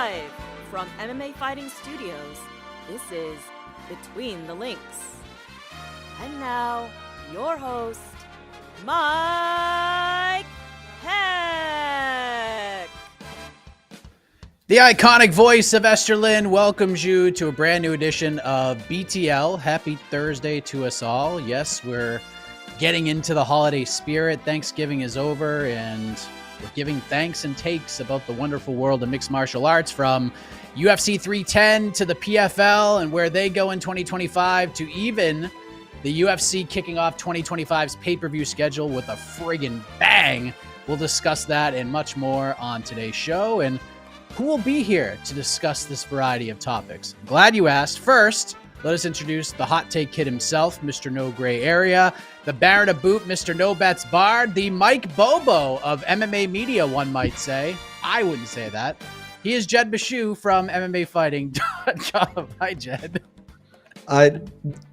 Live from MMA Fighting Studios, this is Between the Links. And now, your host, Mike Heck. The iconic voice of Esther Lynn welcomes you to a brand new edition of BTL. Happy Thursday to us all. Yes, we're getting into the holiday spirit. Thanksgiving is over, and we're giving thanks and takes about the wonderful world of mixed martial arts, from UFC 310 to the PFL and where they go in 2025, to even the UFC kicking off 2025's pay-per-view schedule with a friggin' bang. We'll discuss that and much more on today's show. And who will be here to discuss this variety of topics? I'm glad you asked. First, let us introduce the hot take kid himself, Mr. No Gray Area, the Baron of Boot, Mr. No Bets Bard, the Mike Bobo of MMA media, one might say. I wouldn't say that. He is Jed Bashu from MMAfighting.com. Hi, Jed.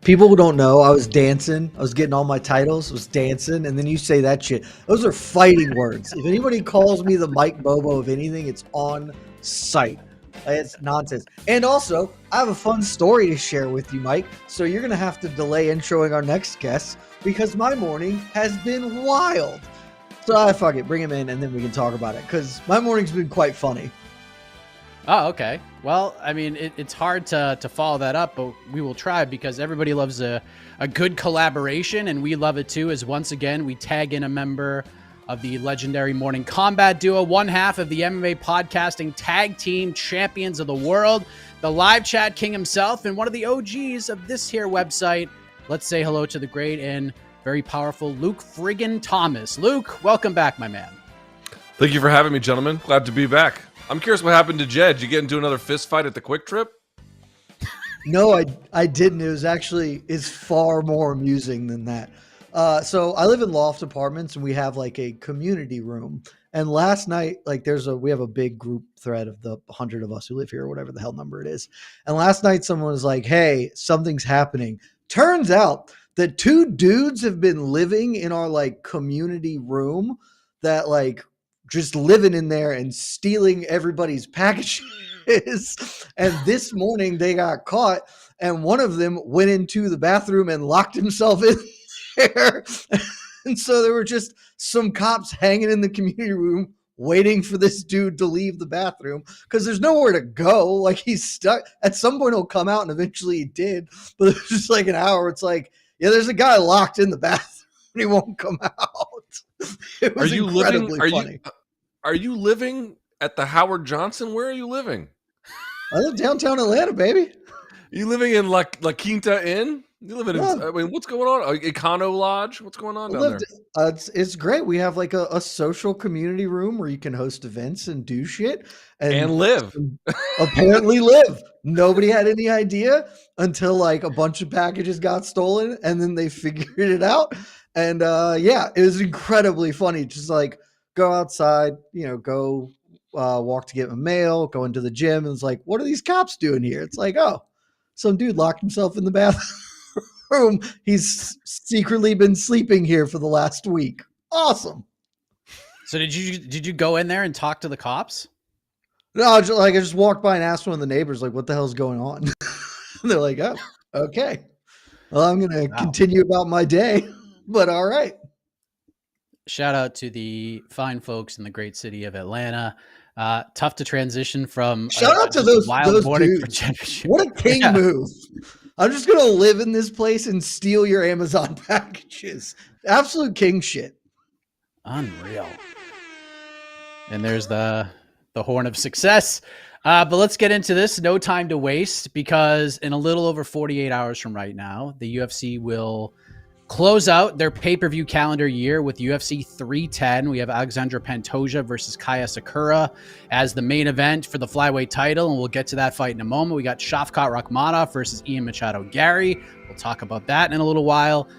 People who don't know, I was dancing. I was getting all my titles, was dancing, and then you say that shit. Those are fighting words. If anybody calls me the Mike Bobo of anything, it's on sight. It's nonsense. And also, I have a fun story to share with you, Mike. So you're going to have to delay introing our next guest because my morning has been wild. So fuck it, bring him in and then we can talk about it because my morning's been quite funny. Oh, okay. Well, I mean, it's hard to follow that up, but we will try because everybody loves a good collaboration, and we love it too, as once again, we tag in a member of the legendary Morning Combat Duo, one half of the MMA podcasting tag team champions of the world, the live chat king himself, and one of the OGs of this here website. Let's say hello to the great and very powerful Luke friggin' Thomas. Luke, welcome back, my man. Thank you for having me, gentlemen. Glad to be back. I'm curious what happened to Jed. Did you get into another fist fight at the Quick Trip? No, I didn't. It was actually is far more amusing than that. So I live in loft apartments and we have like a community room. And last night, like we have a big group thread of the 100 of us who live here or whatever the hell number it is. And last night someone was like, hey, something's happening. Turns out that two dudes have been living in our like community room that like just living in there and stealing everybody's packages. And this morning they got caught and one of them went into the bathroom and locked himself in there. And so there were just some cops hanging in the community room waiting for this dude to leave the bathroom because there's nowhere to go. Like he's stuck. At some point he'll come out, and eventually he did. But it was just like an hour. It's like, yeah, there's a guy locked in the bathroom and he won't come out. It was incredibly funny. Are you living at the Howard Johnson? Where are you living? I live downtown Atlanta, baby. You living in La Quinta Inn? You living in? I mean, what's going on? Econo Lodge? What's going on down there? It's great. We have like a social community room where you can host events and do shit and live. Apparently live. Nobody had any idea until like a bunch of packages got stolen, and then they figured it out. And yeah, it was incredibly funny. Just like go outside, go walk to get my mail, go into the gym, and it's like, what are these cops doing here? It's like, oh, some dude locked himself in the bathroom. He's secretly been sleeping here for the last week. Awesome. So did you go in there and talk to the cops? No, I just walked by and asked one of the neighbors, like, what the hell's going on? And they're like, oh, okay. Well, I'm going to continue about my day, but all right. Shout out to the fine folks in the great city of Atlanta. Tough to transition from. Shout out to those dudes. What a king move. I'm just going to live in this place and steal your Amazon packages. Absolute king shit. Unreal. And there's the horn of success. But let's get into this. No time to waste, because in a little over 48 hours from right now, the UFC will close out their pay-per-view calendar year with UFC 310. We have Alexandre Pantoja versus Kai Asakura as the main event for the flyweight title, and we'll get to that fight in a moment. We got Shavkat Rakhmonov versus Ian Machado Garry. We'll talk about that in a little while.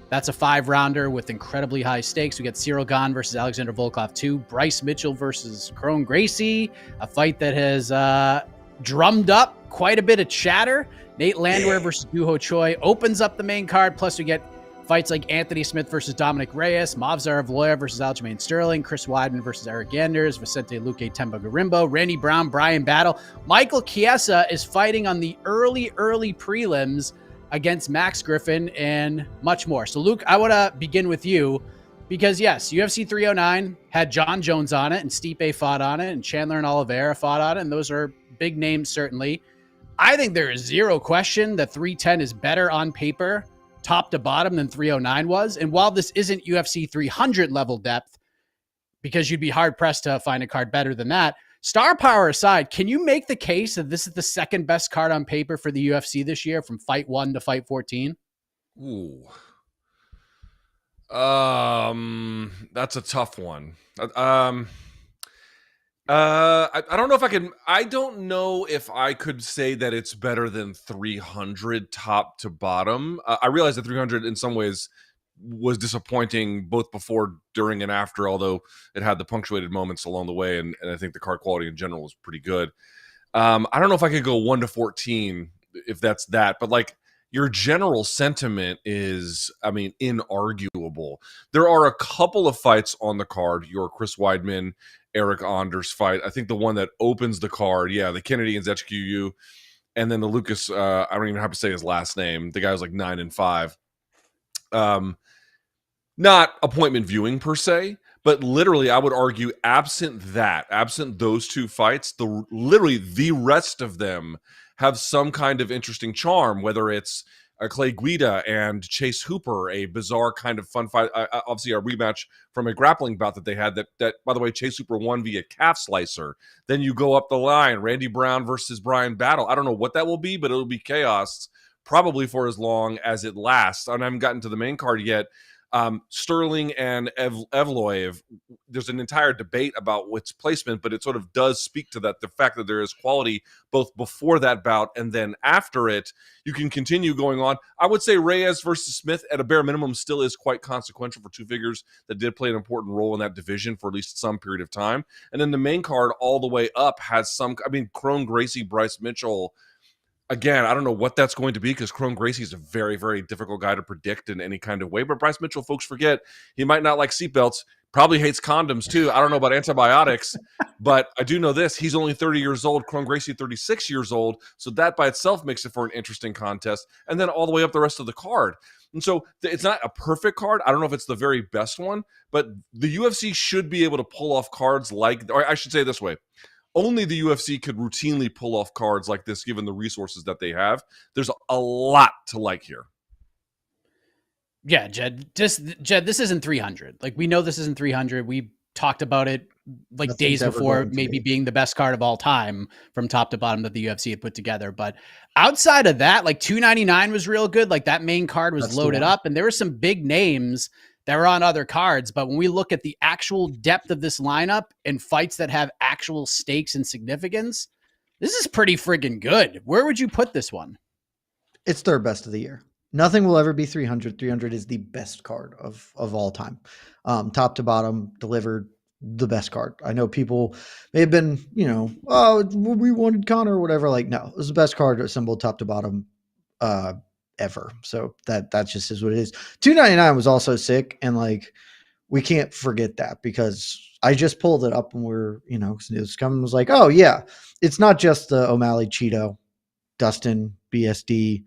That's a 5-rounder with incredibly high stakes. We got Cyril Gane versus Alexander Volkov 2, Bryce Mitchell versus Kron Gracie, a fight that has drummed up quite a bit of chatter. Nate Landwehr versus Doo Ho Choi opens up the main card, plus we get Fights like Anthony Smith versus Dominic Reyes, Movsar Evloev versus Aljamain Sterling, Chris Weidman versus Eric Anders, Vicente Luque Temba Garimbo, Randy Brown, Brian Battle. Michael Chiesa is fighting on the early prelims against Max Griffin and much more. So, Luke, I want to begin with you because, yes, UFC 309 had John Jones on it, and Stipe fought on it, and Chandler and Oliveira fought on it, and those are big names, certainly. I think there is zero question that 310 is better on paper, top to bottom, than 309 was. And while this isn't UFC 300 level depth, because you'd be hard-pressed to find a card better than that, star power aside, can you make the case that this is the second best card on paper for the UFC this year from fight 1 to fight 14? Ooh. That's a tough one. I don't know if I can. I don't know if I could say that it's better than 300 top to bottom. I realize that 300 in some ways was disappointing both before, during, and after, although it had the punctuated moments along the way, and I think the card quality in general was pretty good. I don't know if I could go 1 to 14 if that's that, but like your general sentiment is, I mean, inarguable. There are a couple of fights on the card. Your Chris Weidman, Eric Anders fight. I think the one that opens the card, the Kennedy and ZQU, and then the Lucas, I don't even have to say his last name. The guy was like 9-5. Not appointment viewing per se, but literally I would argue absent those two fights, literally the rest of them have some kind of interesting charm, whether it's Clay Guida and Chase Hooper, a bizarre kind of fun fight. Obviously, a rematch from a grappling bout that they had that, by the way, Chase Hooper won via calf slicer. Then you go up the line, Randy Brown versus Brian Battle. I don't know what that will be, but it'll be chaos probably for as long as it lasts. And I haven't gotten to the main card yet. Sterling and Evloev, there's an entire debate about its placement, but it sort of does speak to that, the fact that there is quality both before that bout and then after it. You can continue going on. I would say Reyes versus Smith at a bare minimum still is quite consequential for two figures that did play an important role in that division for at least some period of time. And then the main card all the way up has Crone Gracie, Bryce Mitchell. Again, I don't know what that's going to be because Crone Gracie is a very, very difficult guy to predict in any kind of way. But Bryce Mitchell, folks forget, he might not like seatbelts, probably hates condoms too. I don't know about antibiotics, but I do know this. He's only 30 years old. Crone Gracie, 36 years old. So that by itself makes it for an interesting contest. And then all the way up the rest of the card. And so it's not a perfect card. I don't know if it's the very best one, but the UFC should be able to pull off cards like, or I should say it this way. Only the UFC could routinely pull off cards like this, given the resources that they have. There's a lot to like here. Yeah, Jed, this isn't 300. Like, we know this isn't 300. We talked about it like days before, maybe being the best card of all time from top to bottom that the UFC had put together. But outside of that, like 299 was real good. Like that main card was loaded up, and there were some big names that were on other cards. But when we look at the actual depth of this lineup and fights that have actual stakes and significance, this is pretty friggin' good. Where would you put this one? It's third best of the year. Nothing will ever be 300. 300 is the best card of all time. Top to bottom, delivered the best card. I know people may have been, oh, we wanted Conor or whatever. Like, no, it was the best card assembled top to bottom ever. So that just is what it is. 299 was also sick, and like we can't forget that because I just pulled it up and we're, news coming, was like, oh yeah, it's not just the O'Malley Cheeto, Dustin BSD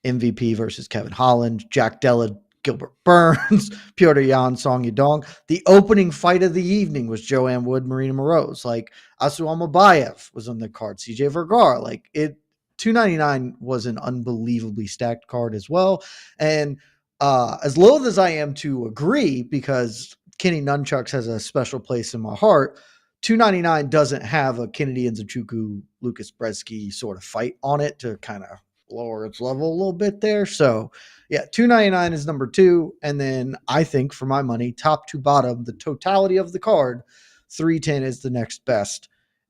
MVP versus Kevin Holland, Jack Della, Gilbert Burns, Piotr Jan, Song Yadong. The opening fight of the evening was Joanne Wood, Marina Moroz. Like Asu Almabayev was on the card, CJ Vergara. Like it, 299 was an unbelievably stacked card as well. And as loath as I am to agree, because Kenny Nunchucks has a special place in my heart, 299 doesn't have a Kennedy and Nzechukwu, Lucas Brzeski sort of fight on it to kind of lower its level a little bit there. So yeah, 299 is number 2. And then I think for my money, top to bottom, the totality of the card, 310 is the next best.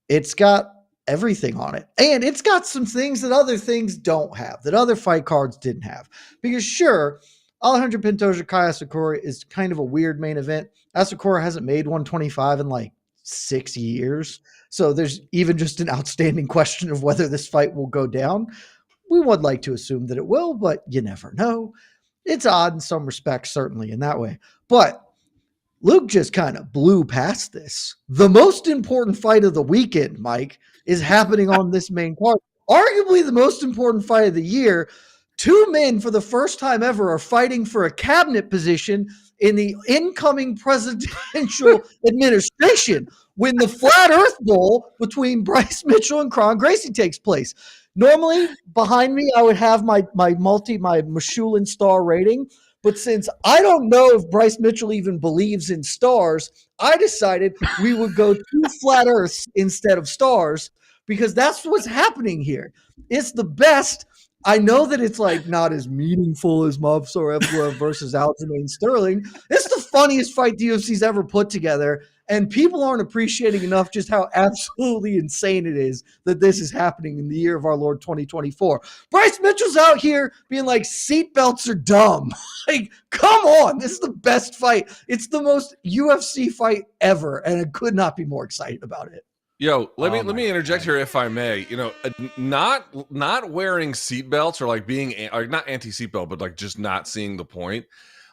It's got everything on it. And it's got some things that other things don't have, that other fight cards didn't have. Because sure, Alexandre Pantoja, Kai Asakura is kind of a weird main event. Asakura hasn't made 125 in like 6 years. So there's even just an outstanding question of whether this fight will go down. We would like to assume that it will, but you never know. it's odd in some respects, certainly in that way. But Luke just kind of blew past this. The most important fight of the weekend, Mike, is happening on this main card. Arguably the most important fight of the year. Two men for the first time ever are fighting for a cabinet position in the incoming presidential administration when the Flat Earth Bowl between Bryce Mitchell and Kron Gracie takes place. Normally, behind me, I would have my Michelin star rating. But since I don't know if Bryce Mitchell even believes in stars, I decided we would go two flat earths instead of stars because that's what's happening here. It's the best. I know that it's like not as meaningful as Movsar Evloev versus Aljamain Sterling. It's the funniest fight the UFC's ever put together, and people aren't appreciating enough just how absolutely insane it is that this is happening in the year of our Lord 2024. Bryce Mitchell's out here being like, seatbelts are dumb. Like, come on. This is the best fight. It's the most UFC fight ever, and I could not be more excited about it. Yo, let me interject here if I may. You know, not wearing seatbelts or like being like not anti-seatbelt, but like just not seeing the point.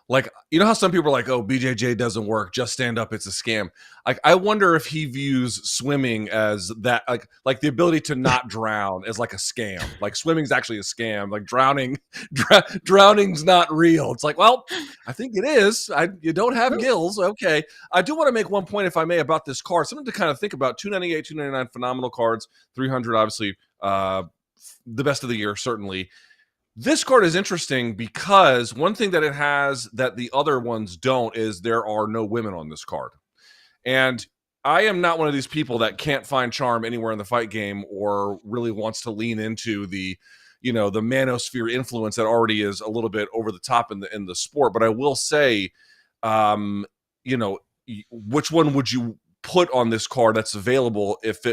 Like, you know how some people are like, oh, BJJ doesn't work, just stand up, it's a scam. Like, I wonder if he views swimming as that, like the ability to not drown as like a scam. Like, swimming's actually a scam. Like, drowning's not real. It's like, well, I think it is. You don't have gills. Okay. I do want to make one point, if I may, about this card. Something to kind of think about. 298, 299, phenomenal cards. 300, obviously, the best of the year, certainly. This card is interesting because one thing that it has that the other ones don't is there are no women on this card. And I am not one of these people that can't find charm anywhere in the fight game or really wants to lean into the, you know, the manosphere influence that already is a little bit over the top in the sport. But I will say, you know, which one would you put on this card that's available if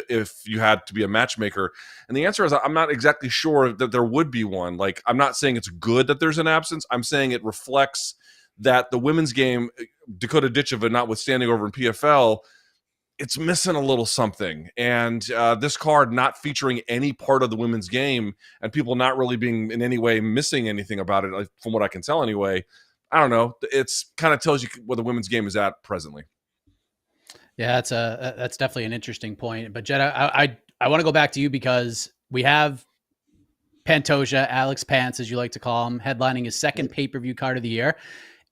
you had to be a matchmaker? And the answer is I'm not exactly sure that there would be one. Like, I'm not saying it's good that there's an absence. I'm saying it reflects that the women's game, Dakota Ditcheva notwithstanding over in PFL, it's missing a little something. And this card not featuring any part of the women's game and people not really being in any way missing anything about it, from what I can tell anyway, I don't know. It's kind of tells you where the women's game is at presently. Yeah, that's definitely an interesting point. But Jed, I want to go back to you because we have Pantoja, Alex Pants, as you like to call him, headlining his second pay-per-view card of the year.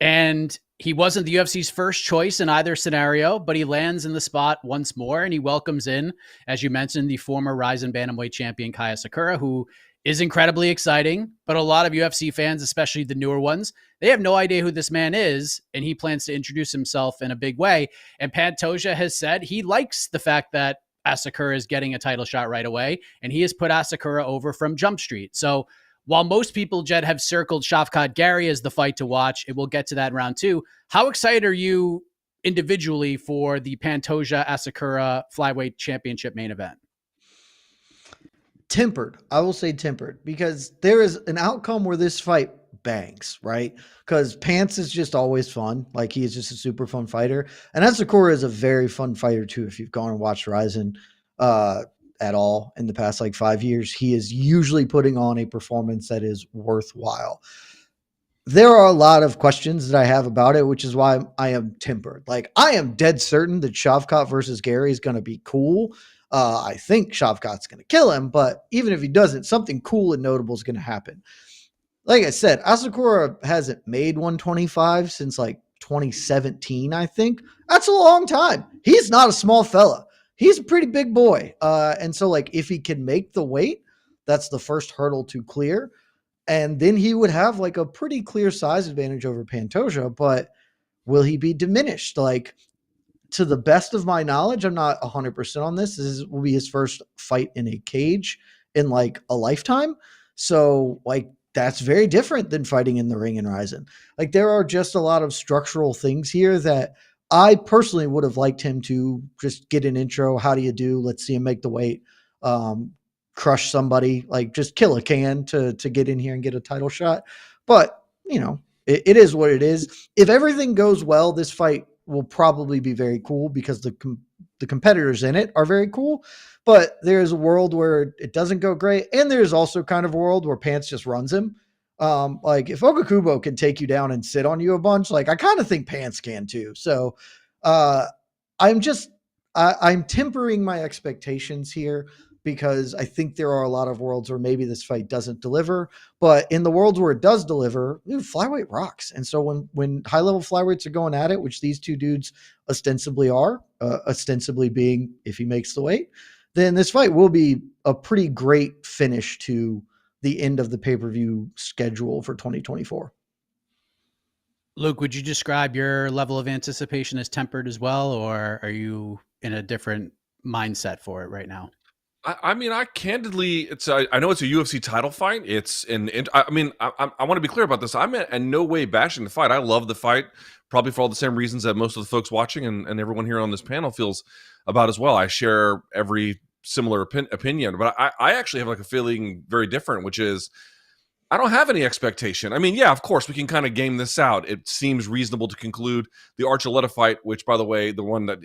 And he wasn't the UFC's first choice in either scenario, but he lands in the spot once more, and he welcomes in, as you mentioned, the former RIZIN bantamweight champion Kai Asakura, who is incredibly exciting, but a lot of UFC fans, especially the newer ones, they have no idea who this man is, and he plans to introduce himself in a big way. And Pantoja has said he likes the fact that Asakura is getting a title shot right away, and he has put Asakura over from Jump Street. So while most people, Jed, have circled Shavkat Garry as the fight to watch, and we'll get to that in round two, how excited are you individually for the Pantoja-Asakura flyweight championship main event? Tempered. I will say tempered, because there is an outcome where this fight bangs, right? Because Pants is just always fun. Like, he is just a super fun fighter. And Asakura is a very fun fighter too. If you've gone and watched RIZIN at all in the past like 5 years, he is usually putting on a performance that is worthwhile. There are a lot of questions that I have about it, which is why I am tempered. Like, I am dead certain that Shavkat versus Garry is going to be cool. I think Shavkat's going to kill him, but even if he doesn't, something cool and notable is going to happen. Like I said, Asakura hasn't made 125 since like 2017, I think. That's a long time. He's not a small fella. He's a pretty big boy. And so, like, if he can make the weight, that's the first hurdle to clear. And then he would have like a pretty clear size advantage over Pantoja, but will he be diminished? Like, to the best of my knowledge, I'm not 100% on this. This will be his first fight in a cage in like a lifetime. So, like, that's very different than fighting in the ring in RIZIN. Like, there are just a lot of structural things here that I personally would have liked him to just get an intro. How do you do? Let's see him make the weight, crush somebody, like just kill a can to get in here and get a title shot. But, you know, it is what it is. If everything goes well, this fight will probably be very cool because the competitors in it are very cool. But there's a world where it doesn't go great. And there's also kind of a world where Pants just runs him. Like if Okakubo can take you down and sit on you a bunch, like I kind of think Pants can too. So I'm tempering my expectations here because I think there are a lot of worlds where maybe this fight doesn't deliver, but in the worlds where it does deliver, flyweight rocks. And so when high level flyweights are going at it, which these two dudes ostensibly are, ostensibly being if he makes the weight, then this fight will be a pretty great finish to the end of the pay-per-view schedule for 2024. Luke, would you describe your level of anticipation as tempered as well, or are you in a different mindset for it right now? I mean, I candidly, I know it's a UFC title fight. I want to be clear about this. I'm in no way bashing the fight. I love the fight, probably for all the same reasons that most of the folks watching and everyone here on this panel feels about as well. I share every similar opinion, but I actually have like a feeling very different, which is I don't have any expectation. I mean, yeah, of course, we can kind of game this out. It seems reasonable to conclude the Archuleta fight, which, by the way, the one that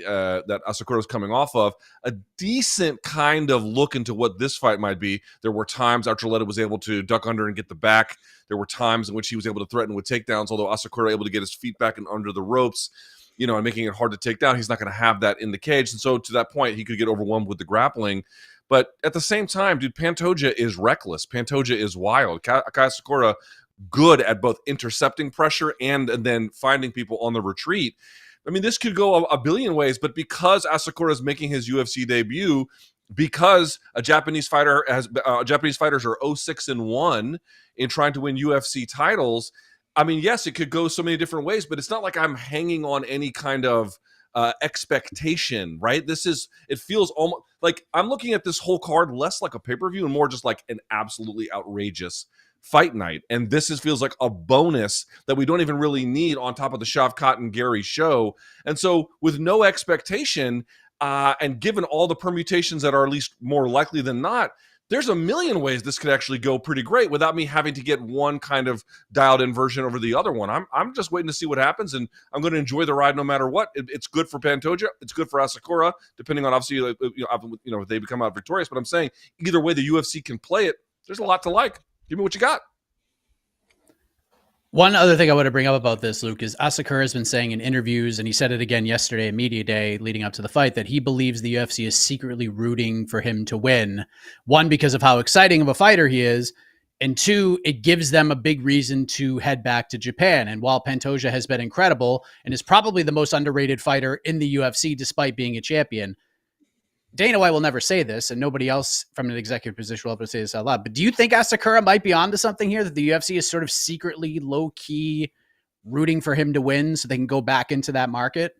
Asakura is coming off of, a decent kind of look into what this fight might be. There were times Archuleta was able to duck under and get the back. There were times in which he was able to threaten with takedowns, although Asakura able to get his feet back and under the ropes, and making it hard to take down. He's not going to have that in the cage. And so to that point, he could get overwhelmed with the grappling. But at the same time, dude, Pantoja is reckless. Pantoja is wild. Kai Asakura, good at both intercepting pressure and then finding people on the retreat. I mean, this could go a billion ways, but because Asakura is making his UFC debut, because Japanese fighters are 0-6-1 in trying to win UFC titles, I mean, yes, it could go so many different ways, but it's not like I'm hanging on any kind of expectation, right? It feels almost like I'm looking at this whole card less like a pay-per-view and more just like an absolutely outrageous fight night. And feels like a bonus that we don't even really need on top of the Shavkat and Garry show. And so with no expectation, and given all the permutations that are at least more likely than not, there's a million ways this could actually go pretty great without me having to get one kind of dialed in version over the other one. I'm just waiting to see what happens, and I'm going to enjoy the ride no matter what. It's good for Pantoja. It's good for Asakura, depending on obviously, if they become out victorious. But I'm saying either way the UFC can play it, there's a lot to like. Give me what you got. One other thing I want to bring up about this, Luke, is Asakura has been saying in interviews, and he said it again yesterday at Media Day leading up to the fight, that he believes the UFC is secretly rooting for him to win. One, because of how exciting of a fighter he is, and two, it gives them a big reason to head back to Japan. And while Pantoja has been incredible and is probably the most underrated fighter in the UFC despite being a champion, Dana White will never say this, and nobody else from an executive position will ever say this out loud. But do you think Asakura might be onto something here, that the UFC is sort of secretly, low-key rooting for him to win so they can go back into that market?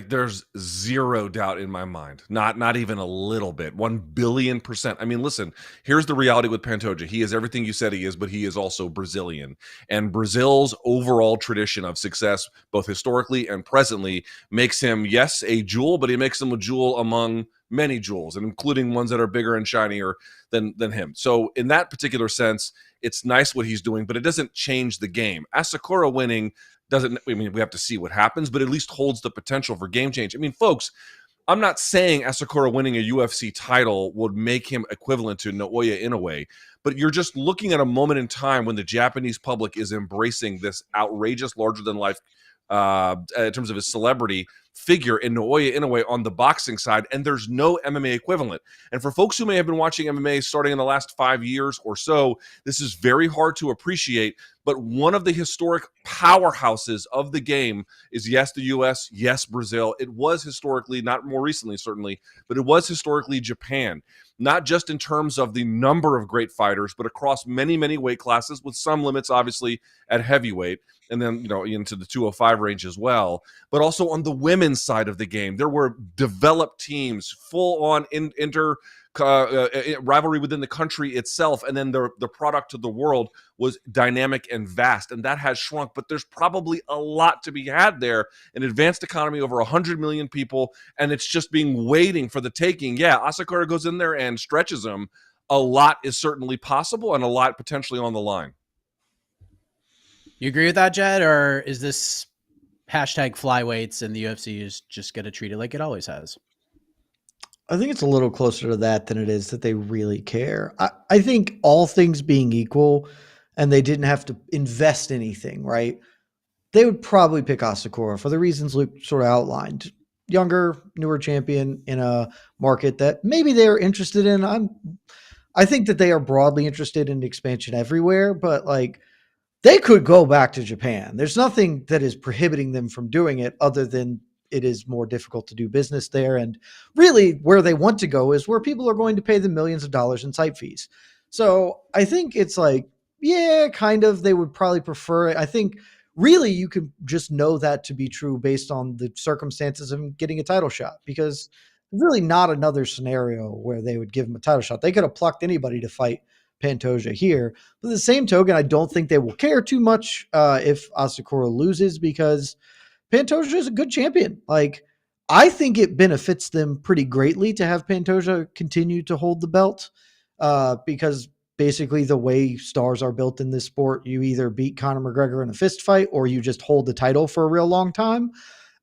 There's zero doubt in my mind. Not even a little bit. 1,000,000,000%. I mean, listen, here's the reality with Pantoja. He is everything you said he is, but he is also Brazilian. And Brazil's overall tradition of success, both historically and presently, makes him, yes, a jewel, but he makes him a jewel among many jewels, and including ones that are bigger and shinier than him. So in that particular sense, it's nice what he's doing, but it doesn't change the game. Asakura winning we have to see what happens, but at least holds the potential for game change. I mean, folks, I'm not saying Asakura winning a UFC title would make him equivalent to Naoya Inoue, but you're just looking at a moment in time when the Japanese public is embracing this outrageous, larger-than-life, in terms of his celebrity figure in Naoya Inoue on the boxing side, and there's no MMA equivalent. And for folks who may have been watching MMA starting in the last 5 years or so, this is very hard to appreciate, but one of the historic powerhouses of the game is, yes, the US, yes, Brazil. It was historically, not more recently certainly, but it was historically Japan, not just in terms of the number of great fighters, but across many, many weight classes, with some limits obviously at heavyweight, and then into the 205 range as well. But also on the women's side of the game, there were developed teams, full on rivalry within the country itself, and then the product to the world was dynamic and vast, and that has shrunk. But there's probably a lot to be had there. An advanced economy, over 100 million people, and it's just waiting for the taking. Yeah, Asakura goes in there and stretches them. A lot is certainly possible, and a lot potentially on the line. You agree with that, Jed, or is this hashtag flyweights and the UFC is just going to treat it like it always has? I think it's a little closer to that than it is that they really care. I think all things being equal, and they didn't have to invest anything, right? They would probably pick Asakura for the reasons Luke sort of outlined. Younger, newer champion in a market that maybe they are interested in. I think that they are broadly interested in expansion everywhere, but like they could go back to Japan. There's nothing that is prohibiting them from doing it other than it is more difficult to do business there. And really where they want to go is where people are going to pay them millions of dollars in site fees. So I think it's like, yeah, kind of, they would probably prefer it. I think really you could just know that to be true based on the circumstances of him getting a title shot, because there's really not another scenario where they would give him a title shot. They could have plucked anybody to fight Pantoja here. But the same token, I don't think they will care too much if Asakura loses, because Pantoja is a good champion. Like, I think it benefits them pretty greatly to have Pantoja continue to hold the belt because basically the way stars are built in this sport, you either beat Conor McGregor in a fist fight or you just hold the title for a real long time.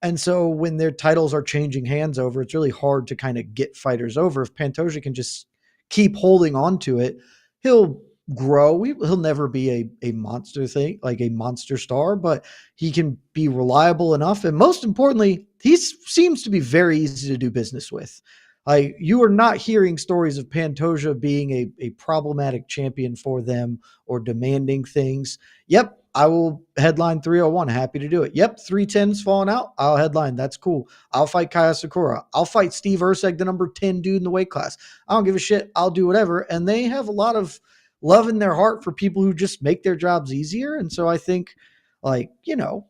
And so when their titles are changing hands over, it's really hard to kind of get fighters over. If Pantoja can just keep holding on to it, he'll grow. He'll never be a monster thing, like a monster star, but he can be reliable enough. And most importantly, he seems to be very easy to do business with. Like, you are not hearing stories of Pantoja being a problematic champion for them or demanding things. Yep, I will headline 301. Happy to do it. Yep, 310's falling out. I'll headline. That's cool. I'll fight Kai Asakura. I'll fight Steve Erceg, the number 10 dude in the weight class. I don't give a shit. I'll do whatever. And they have a lot of love in their heart for people who just make their jobs easier. And so I think, like, you know,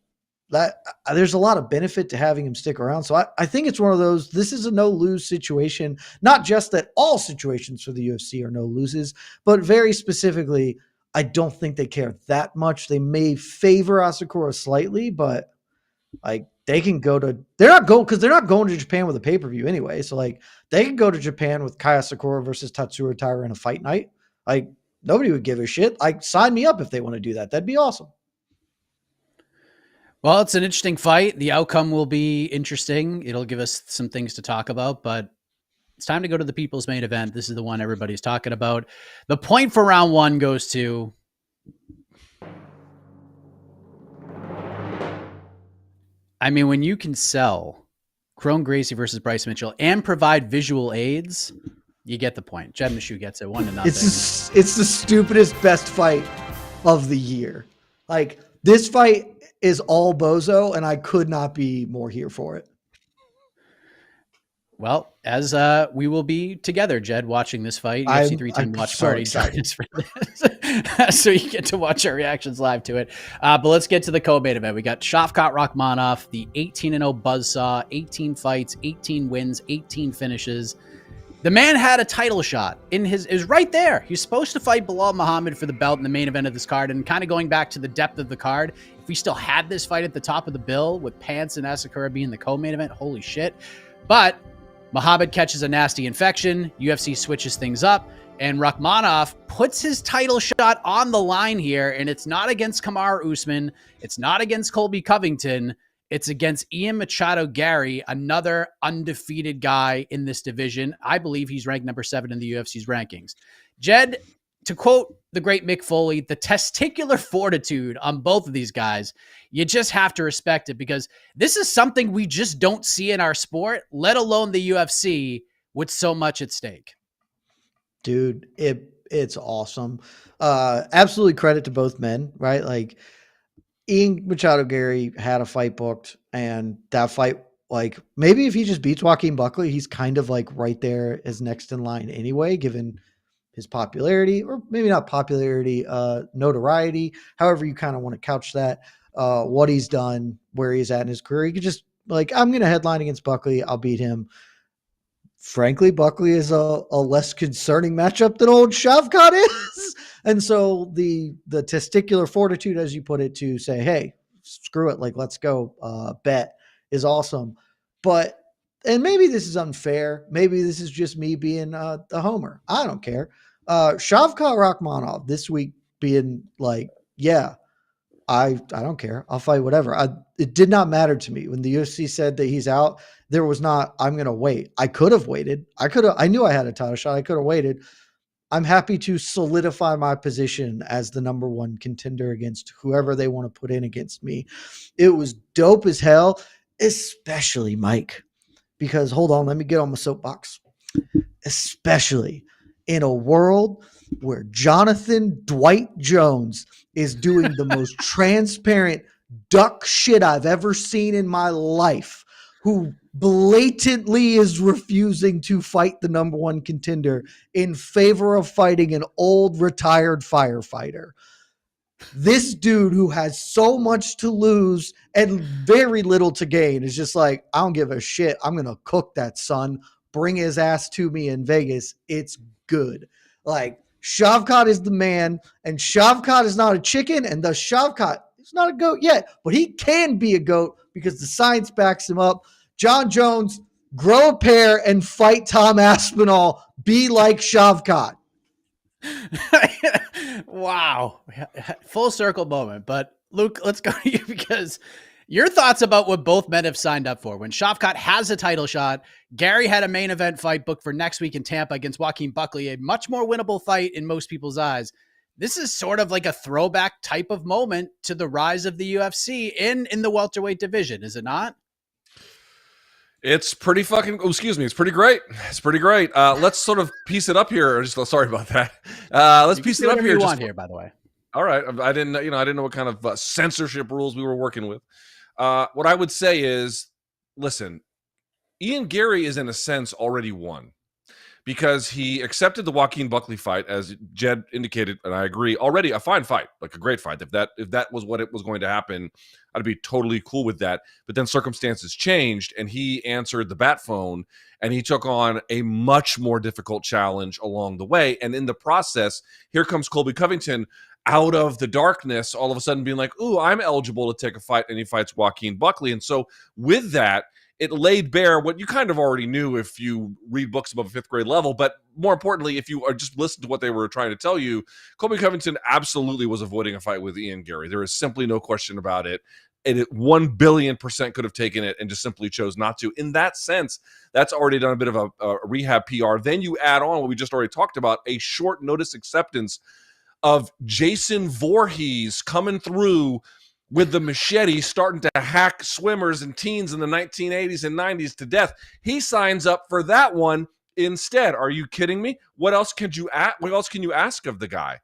that there's a lot of benefit to having him stick around. So I think it's one of those, this is a no-lose situation. Not just that all situations for the UFC are no loses, but very specifically, I don't think they care that much. They may favor Asakura slightly, but like they can go to, they're not going to Japan with a pay-per-view anyway. So like they can go to Japan with Kai Asakura versus Tatsuro Taira in a fight night. Like nobody would give a shit. Like sign me up if they want to do that. That'd be awesome. Well, it's an interesting fight. The outcome will be interesting. It'll give us some things to talk about, but it's time to go to the people's main event. This is the one everybody's talking about. The point for round one goes to when you can sell Kron Gracie versus Bryce Mitchell and provide visual aids, you get the point. Jed Meshew gets it 1-0. It's the stupidest best fight of the year. Like this fight is all bozo, and I could not be more here for it. Well, as we will be together, Jed, watching this fight, UFC 310 watch party. So you get to watch our reactions live to it. But let's get to the co-main event. We got Shavkat Rakhmonov, the 18-0 buzzsaw, 18 fights, 18 wins, 18 finishes. The man had a title shot is right there. He's supposed to fight Bilal Muhammad for the belt in the main event of this card. And kind of going back to the depth of the card, if we still had this fight at the top of the bill with Pants and Asakura being the co-main event, holy shit. But Muhammad catches a nasty infection. UFC switches things up. And Rakhmonov puts his title shot on the line here. And it's not against Kamaru Usman. It's not against Colby Covington. It's against Ian Machado Garry, another undefeated guy in this division. I believe he's ranked number 7 in the UFC's rankings. Jed, to quote the great Mick Foley, the testicular fortitude on both of these guys, you just have to respect it, because this is something we just don't see in our sport, let alone the UFC, with so much at stake. Dude, it's awesome. Absolutely credit to both men, right? Like, Ian Machado Garry had a fight booked, and that fight, like, maybe if he just beats Joaquin Buckley, he's kind of like right there as next in line anyway, given his popularity, or maybe not popularity, notoriety, however you kind of want to couch that, what he's done, where he's at in his career. He could just like, I'm going to headline against Buckley. I'll beat him. Frankly, Buckley is a less concerning matchup than old Shavkat is. And so the testicular fortitude, as you put it, to say, hey, screw it, like, let's go bet is awesome. But, and maybe this is unfair. Maybe this is just me being the homer. I don't care. Shavkat Rakhmonov this week being like, yeah, I don't care. I'll fight whatever. It did not matter to me when the UFC said that he's out. There was not, I'm going to wait. I could have waited. I knew I had a title shot. I could have waited. I'm happy to solidify my position as the number one contender against whoever they want to put in against me. It was dope as hell, especially Mike, because hold on, let me get on my soapbox. Especially in a world where Jonathan Dwight Jones is doing the most transparent duck shit I've ever seen in my life, who blatantly is refusing to fight the number one contender in favor of fighting an old retired firefighter. This dude who has so much to lose and very little to gain is just like, I don't give a shit. I'm going to cook that son. Bring his ass to me in Vegas. It's good. Like, Shavkat is the man, and Shavkat is not a chicken, and thus Shavkat is not a goat yet, but he can be a goat because the science backs him up. John Jones, grow a pair and fight Tom Aspinall. Be like Shavkat. Wow. Full circle moment. But Luke, let's go to you because your thoughts about what both men have signed up for. When Shavkat has a title shot, Garry had a main event fight booked for next week in Tampa against Joaquin Buckley, a much more winnable fight in most people's eyes. This is sort of like a throwback type of moment to the rise of the UFC in the welterweight division, is it not? It's pretty fucking, it's pretty great. It's pretty great. Let's sort of piece it up here. Sorry about that. Let's piece it up here. Here, by the way. All right. I didn't know what kind of censorship rules we were working with. What I would say is, listen, Ian Garry is in a sense already won because he accepted the Joaquin Buckley fight, as Jed indicated, and I agree, already a fine fight, like a great fight. If that was what it was going to happen, I'd be totally cool with that. But then circumstances changed, and he answered the bat phone, and he took on a much more difficult challenge along the way. And in the process, here comes Colby Covington out of the darkness, all of a sudden being like, ooh, I'm eligible to take a fight, and he fights Joaquin Buckley. And so with that, it laid bare what you kind of already knew if you read books above a fifth grade level. But more importantly, if you are just listen to what they were trying to tell you, Colby Covington absolutely was avoiding a fight with Ian Garry. There is simply no question about it. And it 1 billion% could have taken it and just simply chose not to. In that sense, that's already done a bit of a rehab PR. Then you add on what we just already talked about, a short notice acceptance of Jason Voorhees coming through with the machete, starting to hack swimmers and teens in the 1980s and 90s to death. He signs up for that one instead. Are you kidding me? What else can you ask of the guy?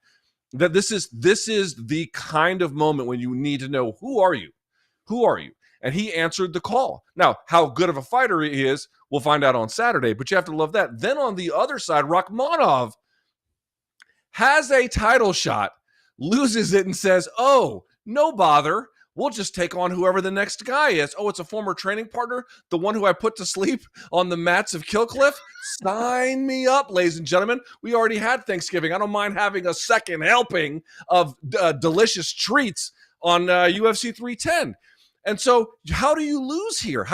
That this is the kind of moment when you need to know, who are you? Who are you? And he answered the call. Now, how good of a fighter he is, we'll find out on Saturday, but you have to love that. Then on the other side, Rakhmonov has a title shot, loses it, and says, oh, no bother. We'll just take on whoever the next guy is. Oh, it's a former training partner, the one who I put to sleep on the mats of Killcliff. Sign me up, ladies and gentlemen. We already had Thanksgiving. I don't mind having a second helping of delicious treats on UFC 310. And so how do you lose here?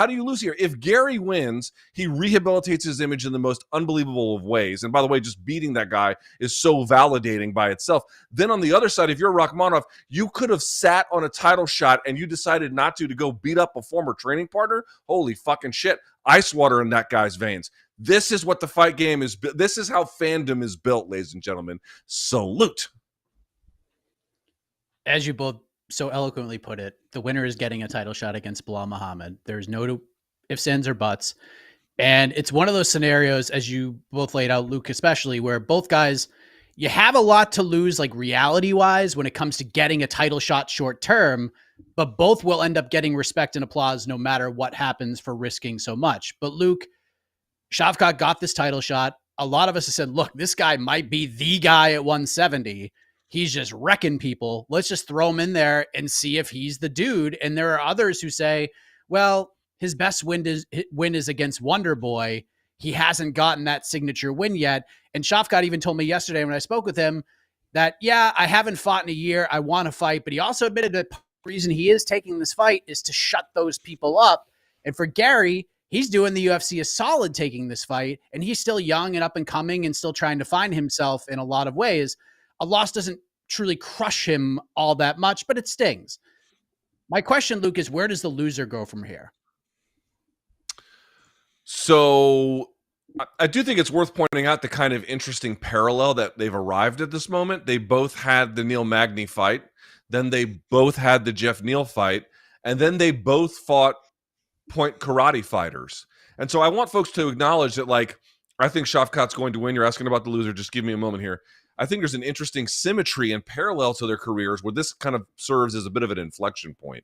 If Garry wins, he rehabilitates his image in the most unbelievable of ways. And by the way, just beating that guy is so validating by itself. Then on the other side, if you're Rakhmonov, you could have sat on a title shot and you decided not to go beat up a former training partner. Holy fucking shit. Ice water in that guy's veins. This is what the fight game is. This is how fandom is built, ladies and gentlemen. Salute. As you both so eloquently put it, the winner is getting a title shot against Bilal Muhammad. There's no ifs, ands, or buts. And it's one of those scenarios, as you both laid out, Luke especially, where both guys, you have a lot to lose, like reality-wise, when it comes to getting a title shot short term, but both will end up getting respect and applause no matter what happens for risking so much. But Luke, Shavkat got this title shot. A lot of us have said, look, this guy might be the guy at 170. He's just wrecking people. Let's just throw him in there and see if he's the dude. And there are others who say, well, his best win is against Wonder Boy. He hasn't gotten that signature win yet. And Shavkat even told me yesterday when I spoke with him that, yeah, I haven't fought in a year. I want to fight. But he also admitted that the reason he is taking this fight is to shut those people up. And for Garry, he's doing the UFC a solid taking this fight. And he's still young and up and coming and still trying to find himself in a lot of ways. A loss doesn't truly crush him all that much, but it stings. My question, Luke, is where does the loser go from here? So I do think it's worth pointing out the kind of interesting parallel that they've arrived at this moment. They both had the Neil Magny fight, then they both had the Jeff Neal fight, and then they both fought point karate fighters. And so I want folks to acknowledge that, like, I think Shavkat's going to win. You're asking about the loser. Just give me a moment here. I think there's an interesting symmetry and parallel to their careers where this kind of serves as a bit of an inflection point.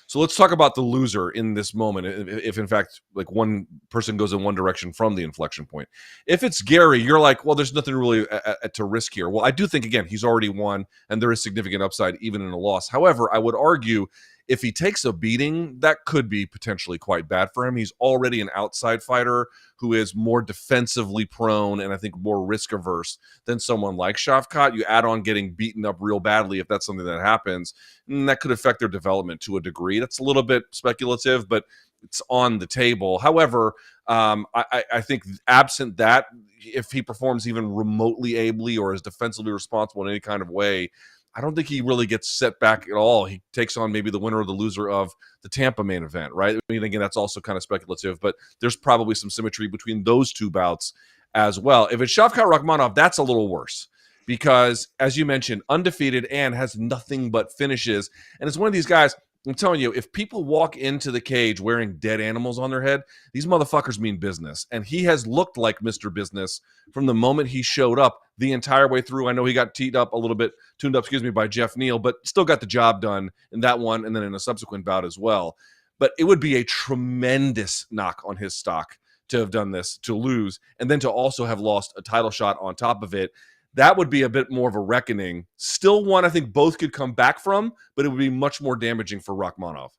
So let's talk about the loser in this moment. If in fact, like, one person goes in one direction from the inflection point. If it's Garry, you're like, well, there's nothing really to risk here. Well, I do think, again, he's already won and there is significant upside even in a loss. However, I would argue if he takes a beating, that could be potentially quite bad for him. He's already an outside fighter who is more defensively prone and I think more risk averse than someone like Shavkat. You add on getting beaten up real badly if that's something that happens, and that could affect their development to a degree. That's a little bit speculative, but it's on the table. However, I think absent that, if he performs even remotely ably or is defensively responsible in any kind of way, I don't think he really gets set back at all. He takes on maybe the winner or the loser of the Tampa main event, right? I mean, again, that's also kind of speculative, but there's probably some symmetry between those two bouts as well. If it's Shavkat Rakhmonov, that's a little worse because, as you mentioned, undefeated and has nothing but finishes. And it's one of these guys, I'm telling you, if people walk into the cage wearing dead animals on their head, these motherfuckers mean business. And he has looked like Mr. Business from the moment he showed up the entire way through. I know he got tuned up, by Jeff Neal, but still got the job done in that one and then in a subsequent bout as well. But it would be a tremendous knock on his stock to have done this, to lose, and then to also have lost a title shot on top of it. That would be a bit more of a reckoning. Still one I think both could come back from, but it would be much more damaging for Rakhmonov.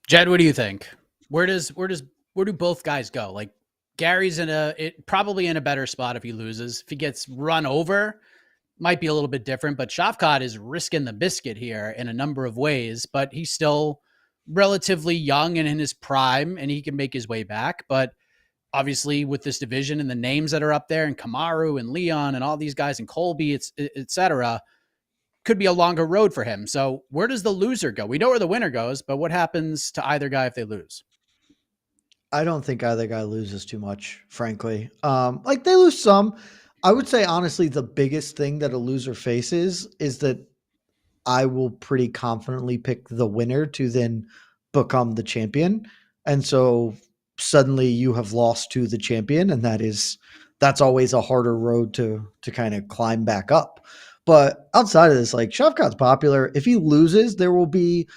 Jed, what do you think? Where do both guys go? Like, Garry's probably in a better spot if he loses. If he gets run over, might be a little bit different, but Shavkat is risking the biscuit here in a number of ways, but he's still relatively young and in his prime and he can make his way back. But obviously with this division and the names that are up there and Kamaru and Leon and all these guys and Colby, et cetera, could be a longer road for him. So where does the loser go? We know where the winner goes, but what happens to either guy if they lose? I don't think either guy loses too much, frankly. Like, they lose some. I would say, honestly, the biggest thing that a loser faces is that I will pretty confidently pick the winner to then become the champion. And so suddenly you have lost to the champion, and that's always a harder road to kind of climb back up. But outside of this, like, Shavkat's popular. If he loses, there will be,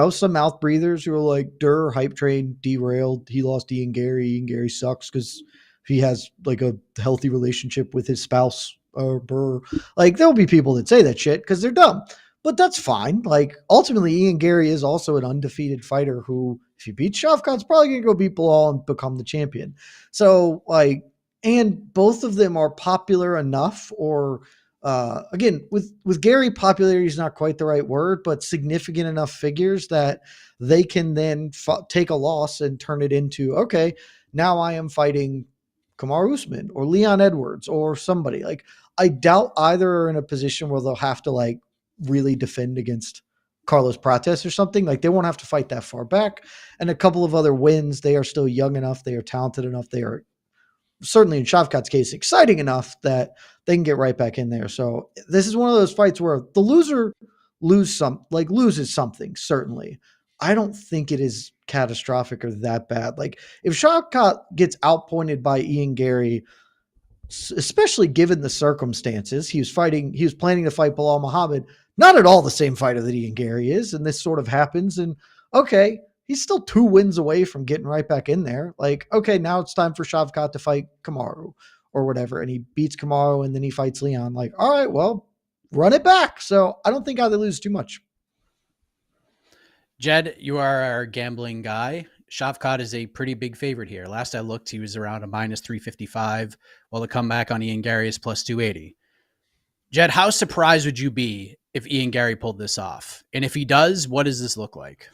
some mouth breathers who are like, hype train derailed. He lost Ian Garry. Ian Garry sucks because he has like a healthy relationship with his spouse or burr. Like, there'll be people that say that shit because they're dumb, but that's fine. Like, ultimately, Ian Garry is also an undefeated fighter who, if he beats Shavkat's probably going to go beat Bilal and become the champion. So, like, and both of them are popular enough, or again, with Garry, popularity is not quite the right word, but significant enough figures that they can then take a loss and turn it into, okay, now I am fighting Kamaru Usman or Leon Edwards or somebody. Like, I doubt either are in a position where they'll have to like really defend against Carlos Prates or something. Like, they won't have to fight that far back. And a couple of other wins, they are still young enough, they are talented enough, they are certainly in Shavkat's case exciting enough that they can get right back in there. So this is one of those fights where the loser loses something, certainly. I don't think it is catastrophic or that bad. Like, if Shavkat gets outpointed by Ian Garry, especially given the circumstances, he was planning to fight Bilal Muhammad, not at all the same fighter that Ian Garry is, and this sort of happens, and okay, he's still 2 wins away from getting right back in there. Like, okay, now it's time for Shavkat to fight Kamaru or whatever, and he beats Kamaru and then he fights Leon. Like, all right, well, run it back. So I don't think either lose too much. Jed, you are our gambling guy. Shavkat is a pretty big favorite here. Last I looked, he was around a minus 355, while the comeback on Ian Garry is plus 280. Jed, how surprised would you be if Ian Garry pulled this off? And if he does, what does this look like?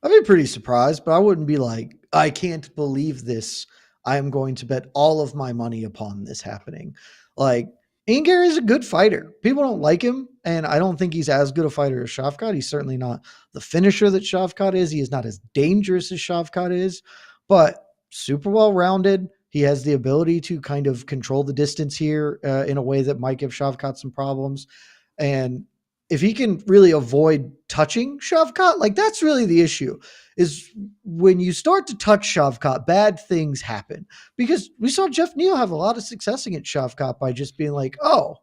I'd be pretty surprised, but I wouldn't be like, I can't believe this. I am going to bet all of my money upon this happening. Like, Ian Garry is a good fighter. People don't like him, and I don't think he's as good a fighter as Shavkat. He's certainly not the finisher that Shavkat is. He is not as dangerous as Shavkat is. but super well rounded. He has the ability to kind of control the distance here in a way that might give Shavkat some problems. And if he can really avoid touching Shavkat, like that's really the issue, is when you start to touch Shavkat, bad things happen. Because we saw Jeff Neal have a lot of success against Shavkat by just being like, oh,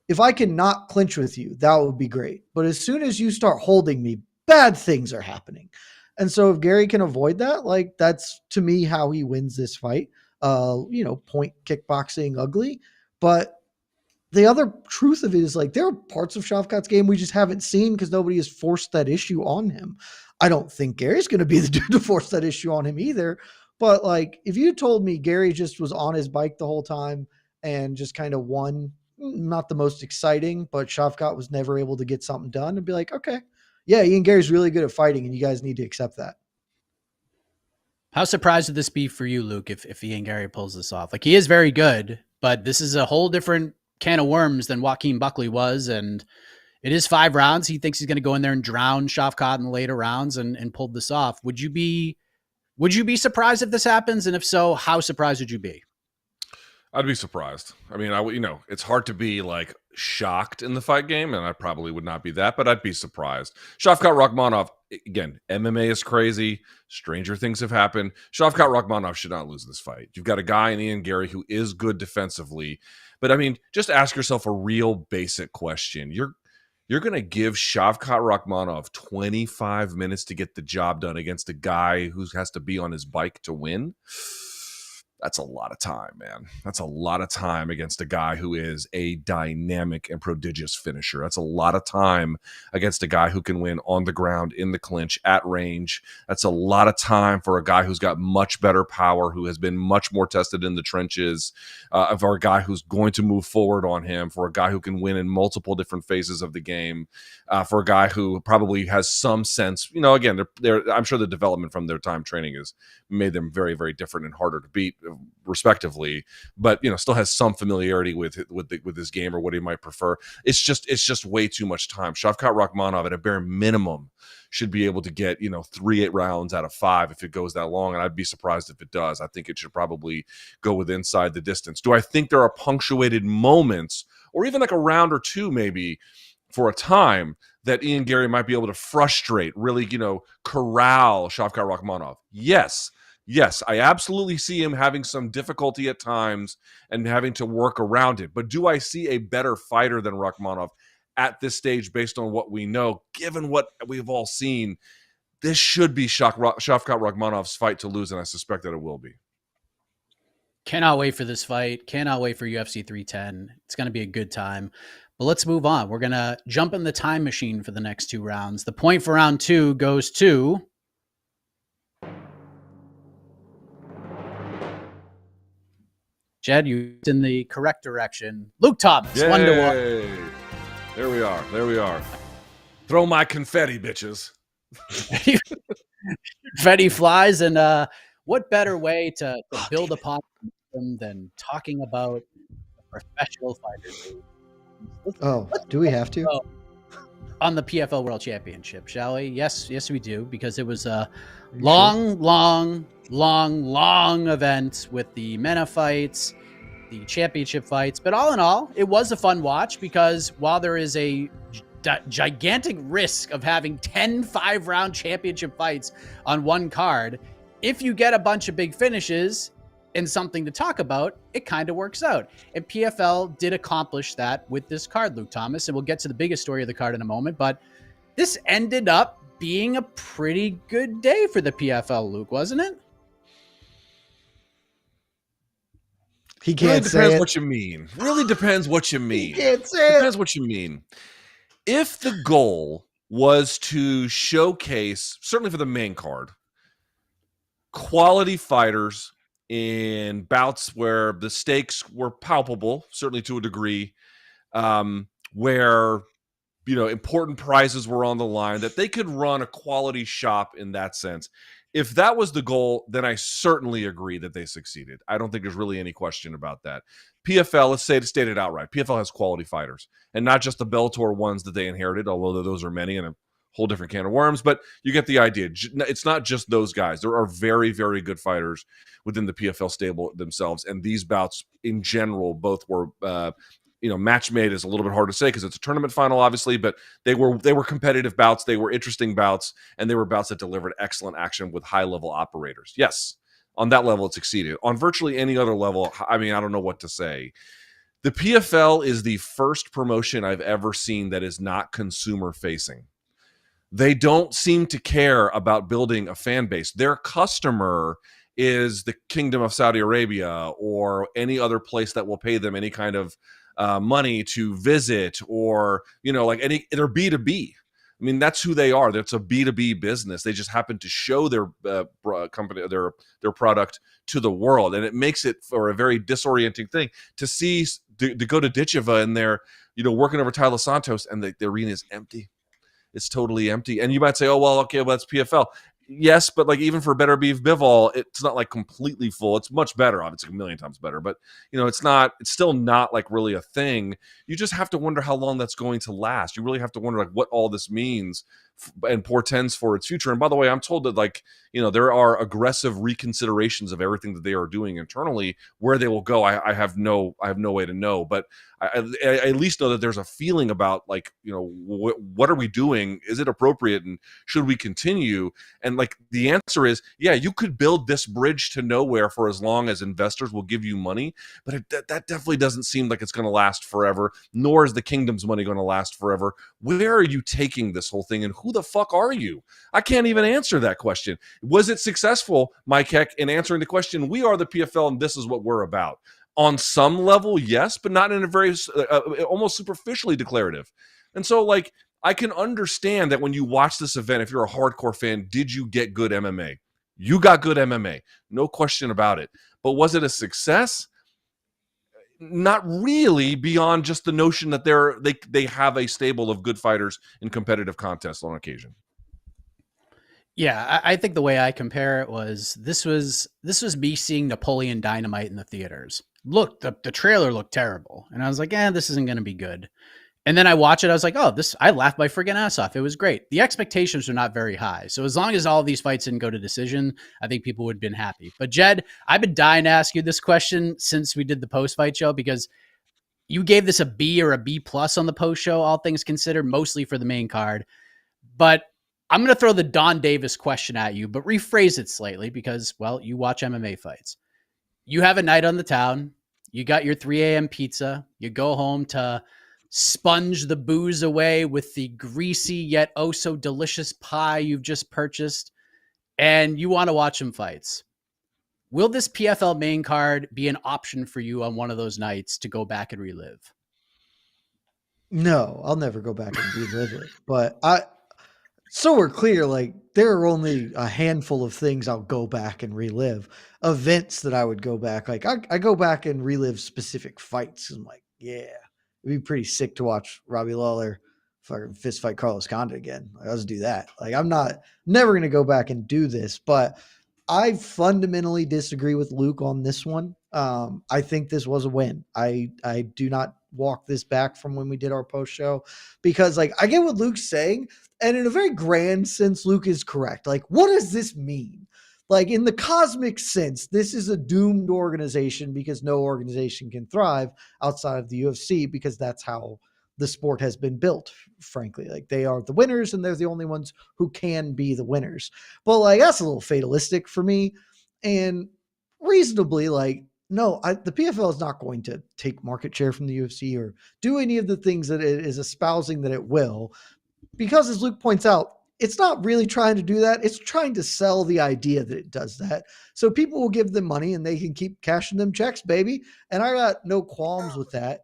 if I can not clinch with you, that would be great. But as soon as you start holding me, bad things are happening. And so if Garry can avoid that, like that's to me how he wins this fight. Point kickboxing ugly. But the other truth of it is like there are parts of Shavkat's game we just haven't seen because nobody has forced that issue on him. I don't think Gary's going to be the dude to force that issue on him either. But like if you told me Garry just was on his bike the whole time and just kind of won, not the most exciting, but Shavkat was never able to get something done, and be like, okay, yeah, Ian Garry's really good at fighting, and you guys need to accept that. How surprised would this be for you, Luke, if Ian Garry pulls this off? Like, he is very good, but this is a whole different can of worms than Joaquin Buckley was, and it is 5 rounds. He thinks he's going to go in there and drown Shavkat in the later rounds and pull this off. Would you be surprised if this happens? And if so, how surprised would you be? I'd be surprised. I mean, it's hard to be like shocked in the fight game, and I probably would not be that, but I'd be surprised. Shavkat Rakhmonov, again, MMA is crazy. Stranger things have happened. Shavkat Rakhmonov should not lose this fight. You've got a guy in Ian Garry who is good defensively, but I mean, just ask yourself a real basic question. You're going to give Shavkat Rakhmonov 25 minutes to get the job done against a guy who has to be on his bike to win? That's a lot of time, man. That's a lot of time against a guy who is a dynamic and prodigious finisher. That's a lot of time against a guy who can win on the ground, in the clinch, at range. That's a lot of time for a guy who's got much better power, who has been much more tested in the trenches, for a guy who's going to move forward on him, for a guy who can win in multiple different phases of the game, for a guy who probably has some sense. Again, I'm sure the development from their time training has made them very, very different and harder to beat, respectively, but still has some familiarity with his game or what he might prefer. It's just way too much time. Shavkat Rakhmonov at a bare minimum should be able to get 3 rounds out of 5 if it goes that long, and I'd be surprised if it does. I think it should probably go with inside the distance. Do I think there are punctuated moments, or even like a round or two maybe for a time, that Ian Garry might be able to frustrate, really corral Shavkat Rakhmonov? Yes, I absolutely see him having some difficulty at times and having to work around it. But do I see a better fighter than Rakhmonov at this stage based on what we know? Given what we've all seen, this should be Shavkat Rakhmonov's fight to lose, and I suspect that it will be. Cannot wait for this fight. Cannot wait for UFC 310. It's going to be a good time. But let's move on. We're going to jump in the time machine for the next 2 rounds. The point for round 2 goes to... Jed, you in the correct direction. Luke Thomas, Yay. 1-1. There we are. Throw my confetti, bitches. Confetti flies, and what better way to build upon them than talking about a professional fighter? Do we have to? On the PFL World Championship, shall we? Yes, we do, because it was a long event with the MENA fights, the championship fights. But all in all, it was a fun watch, because while there is a gigantic risk of having 10 5-round championship fights on one card, if you get a bunch of big finishes and something to talk about, it kind of works out. And PFL did accomplish that with this card, Luke Thomas, and we'll get to the biggest story of the card in a moment. But this ended up being a pretty good day for the PFL, Luke, wasn't it? He can't say depends it. what you mean. Really depends what you mean. He can't say Depends what you mean. If the goal was to showcase, certainly for the main card, quality fighters in bouts where the stakes were palpable, certainly to a degree, where important prizes were on the line, that they could run a quality shop in that sense. If that was the goal, then I certainly agree that they succeeded. I don't think there's really any question about that. PFL, let's state it outright. PFL has quality fighters, and not just the Bellator ones that they inherited, although those are many and a whole different can of worms, but you get the idea. It's not just those guys. There are very, very good fighters within the PFL stable themselves, and these bouts in general both were match made is a little bit hard to say because it's a tournament final, obviously, but they were competitive bouts, they were interesting bouts, and they were bouts that delivered excellent action with high level operators. Yes, on that level it succeeded. On virtually any other level, I mean, I don't know what to say. The PFL is the first promotion I've ever seen that is not consumer facing. They don't seem to care about building a fan base. Their customer is the Kingdom of Saudi Arabia or any other place that will pay them any kind of money to visit, or they're B2B. I mean, that's who they are. That's a B2B business. They just happen to show their company, their product to the world, and it makes it for a very disorienting thing to go to Ditcheva and they're working over Tyler Santos, and the arena is empty. It's totally empty, and you might say, "Oh well, okay, well that's PFL." Yes, but like even for Better Beef Bivol, it's not like completely full. It's much better, obviously a million times better, but it's still not like really a thing. You just have to wonder how long that's going to last. You really have to wonder like what all this means and portends for its future. And by the way, I'm told that there are aggressive reconsiderations of everything that they are doing internally. Where they will go, I have no way to know, but I at least know that there's a feeling about what are we doing? Is it appropriate, and should we continue? And like the answer is, yeah, you could build this bridge to nowhere for as long as investors will give you money, but that definitely doesn't seem like it's going to last forever, nor is the kingdom's money going to last forever. Where are you taking this whole thing, and who the fuck are you? I can't even answer that question. Was it successful, Mike Heck, in answering the question? We are the PFL, and this is what we're about. On some level, yes, but not in a very almost superficially declarative. And so, like, I can understand that when you watch this event, if you're a hardcore fan, did you get good MMA? You got good MMA, no question about it. But was it a success? Not really, beyond just the notion that they have a stable of good fighters in competitive contests on occasion. Yeah, I think the way I compare it was this was me seeing Napoleon Dynamite in the theaters. Look, the trailer looked terrible, and I was like, this isn't going to be good. And then I watch it, I was like, I laughed my friggin' ass off. It was great. The expectations are not very high. So as long as all of these fights didn't go to decision, I think people would have been happy. But Jed, I've been dying to ask you this question since we did the post-fight show, because you gave this a B or a B plus on the post show, all things considered, mostly for the main card. But I'm going to throw the Don Davis question at you, but rephrase it slightly because, well, you watch MMA fights. You have a night on the town. You got your 3 a.m. pizza. You go home to sponge the booze away with the greasy yet oh so delicious pie you've just purchased, and you want to watch some fights. Will this PFL main card be an option for you on one of those nights to go back and relive? No, I'll never go back and relive it. But so we're clear, like there are only a handful of things I'll go back and relive. Events that I would go back. Like I go back and relive specific fights. I'm like, yeah, it'd be pretty sick to watch Robbie Lawler fucking fist fight Carlos Condit again. Like, let's do that. Like I'm never going to go back and do this, but I fundamentally disagree with Luke on this one. I think this was a win. I do not walk this back from when we did our post show, because like I get what Luke's saying, and in a very grand sense, Luke is correct. Like, what does this mean? Like in the cosmic sense, this is a doomed organization because no organization can thrive outside of the UFC, because that's how the sport has been built, frankly. Like they are the winners and they're the only ones who can be the winners. But like, that's a little fatalistic for me, and reasonably like, no, the PFL is not going to take market share from the UFC or do any of the things that it is espousing that it will, because as Luke points out, it's not really trying to do that. It's trying to sell the idea that it does that. So people will give them money and they can keep cashing them checks, baby. And I got no qualms with that,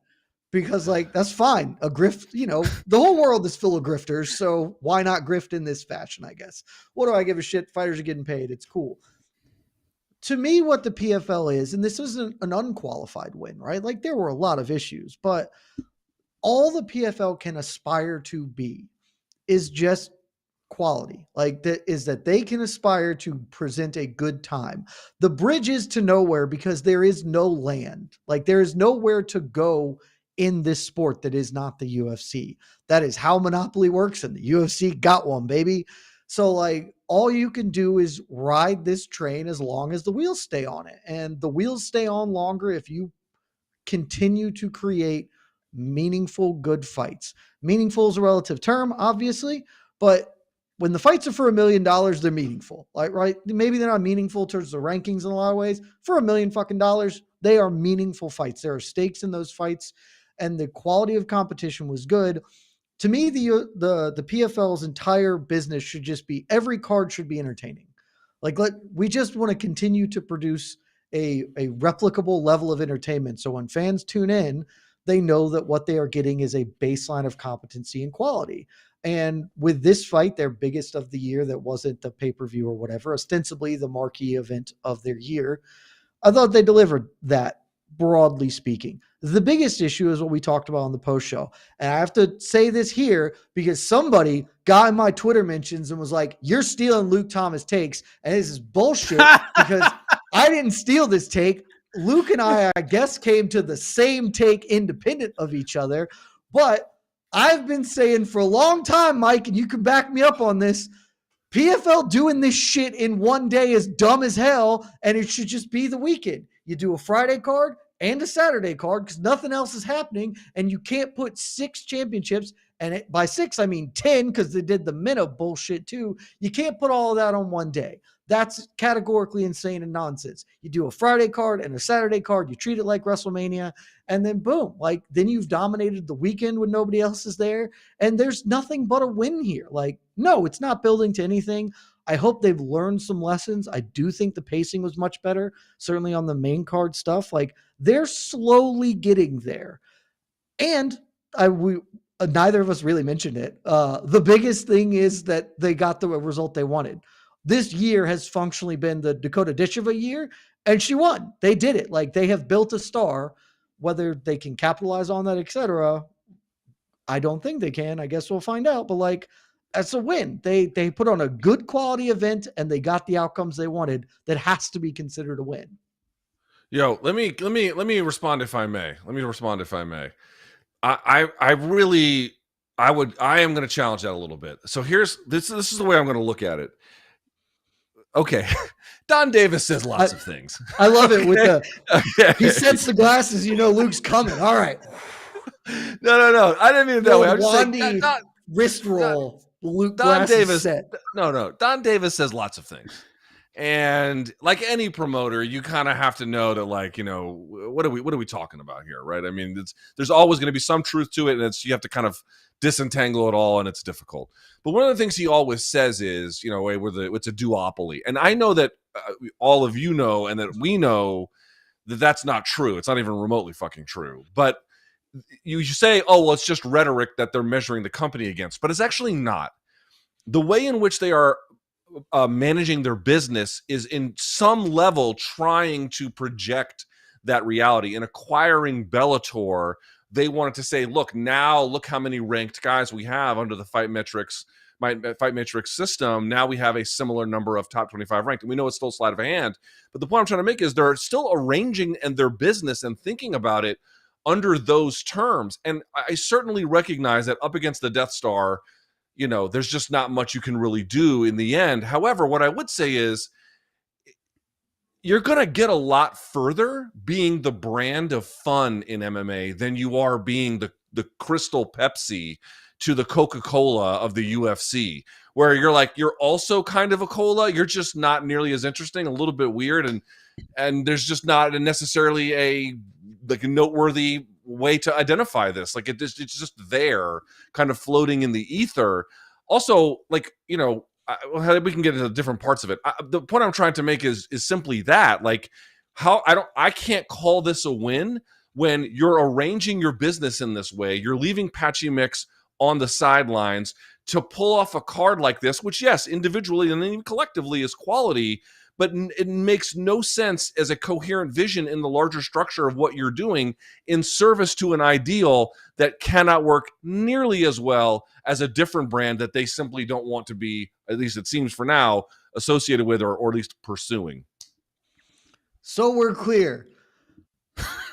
because like, that's fine. A grift, the whole world is full of grifters. So why not grift in this fashion, I guess? What do I give a shit? Fighters are getting paid. It's cool. To me, what the PFL is, and this isn't an unqualified win, right? Like there were a lot of issues, but all the PFL can aspire to be is just quality. Like that is that they can aspire to present a good time. The bridge is to nowhere because there is no land. Like there is nowhere to go in this sport that is not the UFC. That is how monopoly works, and the UFC got one, baby. So like all you can do is ride this train as long as the wheels stay on it. And the wheels stay on longer if you continue to create meaningful, good fights. Meaningful is a relative term, obviously, but when the fights are for $1 million, they're meaningful. Like, right? Maybe they're not meaningful towards the rankings in a lot of ways. For $1 million fucking dollars, they are meaningful fights. There are stakes in those fights, and the quality of competition was good. To me, the PFL's entire business should just be every card should be entertaining. Like, we just want to continue to produce a replicable level of entertainment. So when fans tune in, they know that what they are getting is a baseline of competency and quality. And with this fight, their biggest of the year, that wasn't the pay-per-view or whatever, ostensibly the marquee event of their year, I thought they delivered that, broadly speaking. The biggest issue is what we talked about on the post show. And I have to say this here because somebody got in my Twitter mentions and was like, you're stealing Luke Thomas takes. And this is bullshit because I didn't steal this take. Luke and I guess, came to the same take independent of each other. But I've been saying for a long time, Mike, and you can back me up on this, PFL doing this shit in one day is dumb as hell, and it should just be the weekend. You do a Friday card and a Saturday card because nothing else is happening, and you can't put 6 championships, and by 6, I mean 10 because they did the Minna bullshit too. You can't put all of that on one day. That's categorically insane and nonsense. You do a Friday card and a Saturday card, you treat it like WrestleMania, and then boom, like then you've dominated the weekend when nobody else is there, and there's nothing but a win here. Like, no, it's not building to anything. I hope they've learned some lessons. I do think the pacing was much better, certainly on the main card stuff. Like, they're slowly getting there. And neither of us really mentioned it. The biggest thing is that they got the result they wanted. This year has functionally been the Dakota Disheva year, and she won. They did it. Like, they have built a star. Whether they can capitalize on that, etc., I don't think they can. I guess we'll find out. But like, that's a win. They put on a good quality event, and they got the outcomes they wanted. That has to be considered a win. Yo, let me respond if I may. I am going to challenge that a little bit. So this is the way I'm going to look at it. Okay. Don Davis says lots of things. I love it with he sets the glasses, Luke's coming. All right. No. I didn't mean it that way. I'm just saying wrist roll. Luke Don Davis set. No. Don Davis says lots of things. And like any promoter, you kind of have to know that, like, what are we talking about here, right? I mean, there's always going to be some truth to it, and you have to kind of disentangle it all, and it's difficult. But one of the things he always says is, it's a duopoly, and I know that all of you know, and that we know that that's not true. It's not even remotely fucking true. But you say, oh, well, it's just rhetoric that they're measuring the company against, but it's actually not. The way in which they are managing their business is in some level trying to project that reality. In acquiring Bellator, they wanted to say, look how many ranked guys we have under the Fight Metrics system. Now we have a similar number of top 25 ranked. And we know it's still sleight of hand. But the point I'm trying to make is they're still arranging and their business and thinking about it under those terms. And I certainly recognize that up against the Death Star, there's just not much you can really do in the end. However, what I would say is you're going to get a lot further being the brand of fun in MMA than you are being the Crystal Pepsi to the Coca-Cola of the UFC, where you're also kind of a cola. You're just not nearly as interesting, a little bit weird. And there's just not necessarily a noteworthy way to identify this. Like, it's just there, kind of floating in the ether. Also, we can get into different parts of it. The point I'm trying to make is simply that, like, I can't call this a win when you're arranging your business in this way. You're leaving Patchy Mix on the sidelines to pull off a card like this, which, yes, individually and then even collectively is quality, but it makes no sense as a coherent vision in the larger structure of what you're doing in service to an ideal that cannot work nearly as well as a different brand that they simply don't want to be, at least it seems for now, associated with or at least pursuing. So we're clear.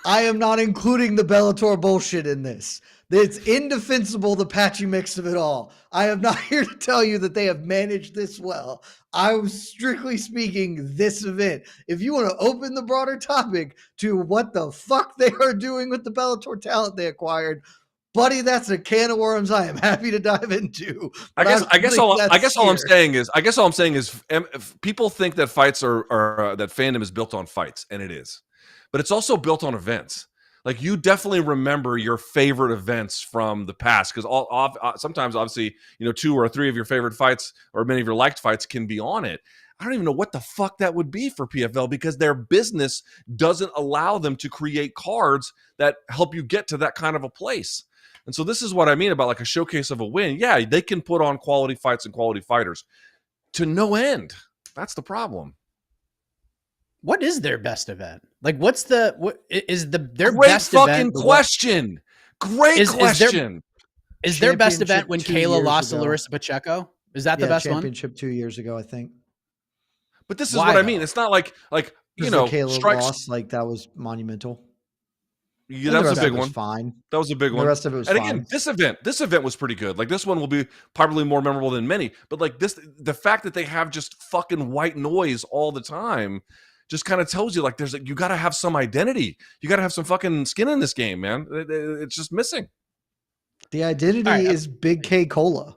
I am not including the Bellator bullshit in this. It's indefensible, the patchy mix of it all. I am not here to tell you that they have managed this well. I was strictly speaking this event. If you want to open the broader topic to what the fuck they are doing with the Bellator talent they acquired, buddy, that's a can of worms I am happy to dive into. I guess all I'm saying is if people think that fights are that fandom is built on fights, and it is, but it's also built on events. Like, you definitely remember your favorite events from the past, because sometimes, obviously, 2 or 3 of your favorite fights or many of your liked fights can be on it. I don't even know what the fuck that would be for PFL, because their business doesn't allow them to create cards that help you get to that kind of a place. And so this is what I mean about like a showcase of a win. Yeah, they can put on quality fights and quality fighters to no end. That's the problem. What is their best event? Like, their Great best fucking event? Question. Great question. Is their best event when Kayla lost to ago. Larissa Pacheco? Is that the best championship 2 years ago, I think. But this is what I mean. It's not like Kayla lost, like, that was monumental. Yeah, that was a big one. Fine. That was a big one. The rest of it was fine. fine. Again, this event was pretty good. Like, this one will be probably more memorable than many. But like the fact that they have just fucking white noise all the time just kind of tells you, like, you got to have some identity. You got to have some fucking skin in this game, man. It's just missing. The identity is Big K Cola.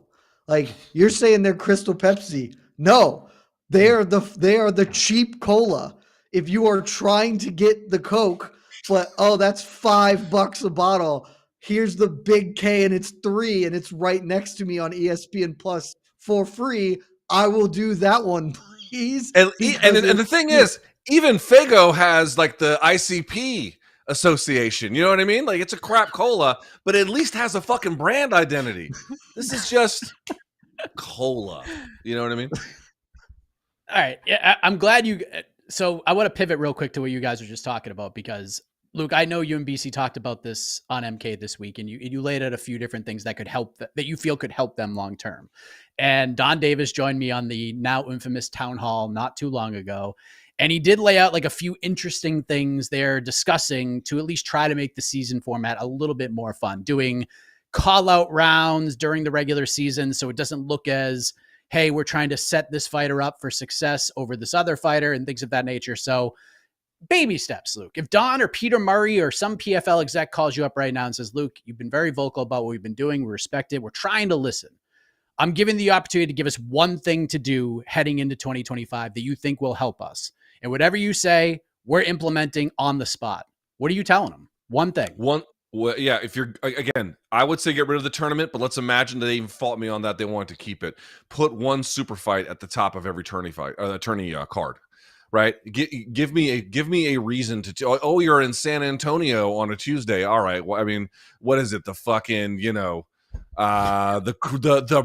Like, you're saying they're Crystal Pepsi. No, they are the cheap cola. If you are trying to get the Coke, but that's $5 a bottle. Here's the Big K and it's $3 and it's right next to me on ESPN Plus for free. I will do that one, please. And the thing is, even Fago has like the ICP association. You know what I mean? Like, it's a crap cola, but at least has a fucking brand identity. This is just cola. You know what I mean? All right. Yeah, I'm glad you. So I want to pivot real quick to what you guys were just talking about, because Luke, I know you and BC talked about this on MK this week, and you laid out a few different things that could help that you feel could help them long term. And Don Davis joined me on the now infamous town hall not too long ago, and he did lay out like a few interesting things they're discussing to at least try to make the season format a little bit more fun, doing call out rounds during the regular season so it doesn't look as, hey, we're trying to set this fighter up for success over this other fighter and things of that nature. So baby steps, Luke. If Don or Peter Murray or some PFL exec calls you up right now and says, Luke, you've been very vocal about what we've been doing. We respect it. We're trying to listen. I'm giving the opportunity to give us one thing to do heading into 2025 that you think will help us. And whatever you say, we're implementing on the spot. What are you telling them? One thing. Well, yeah, if you're, again, I would say get rid of the tournament, but let's imagine they even fought me on that. They wanted to keep it. Put one super fight at the top of every tourney card, right? Give me a reason to, you're in San Antonio on a Tuesday. All right. Well, I mean, what is it? The fucking, the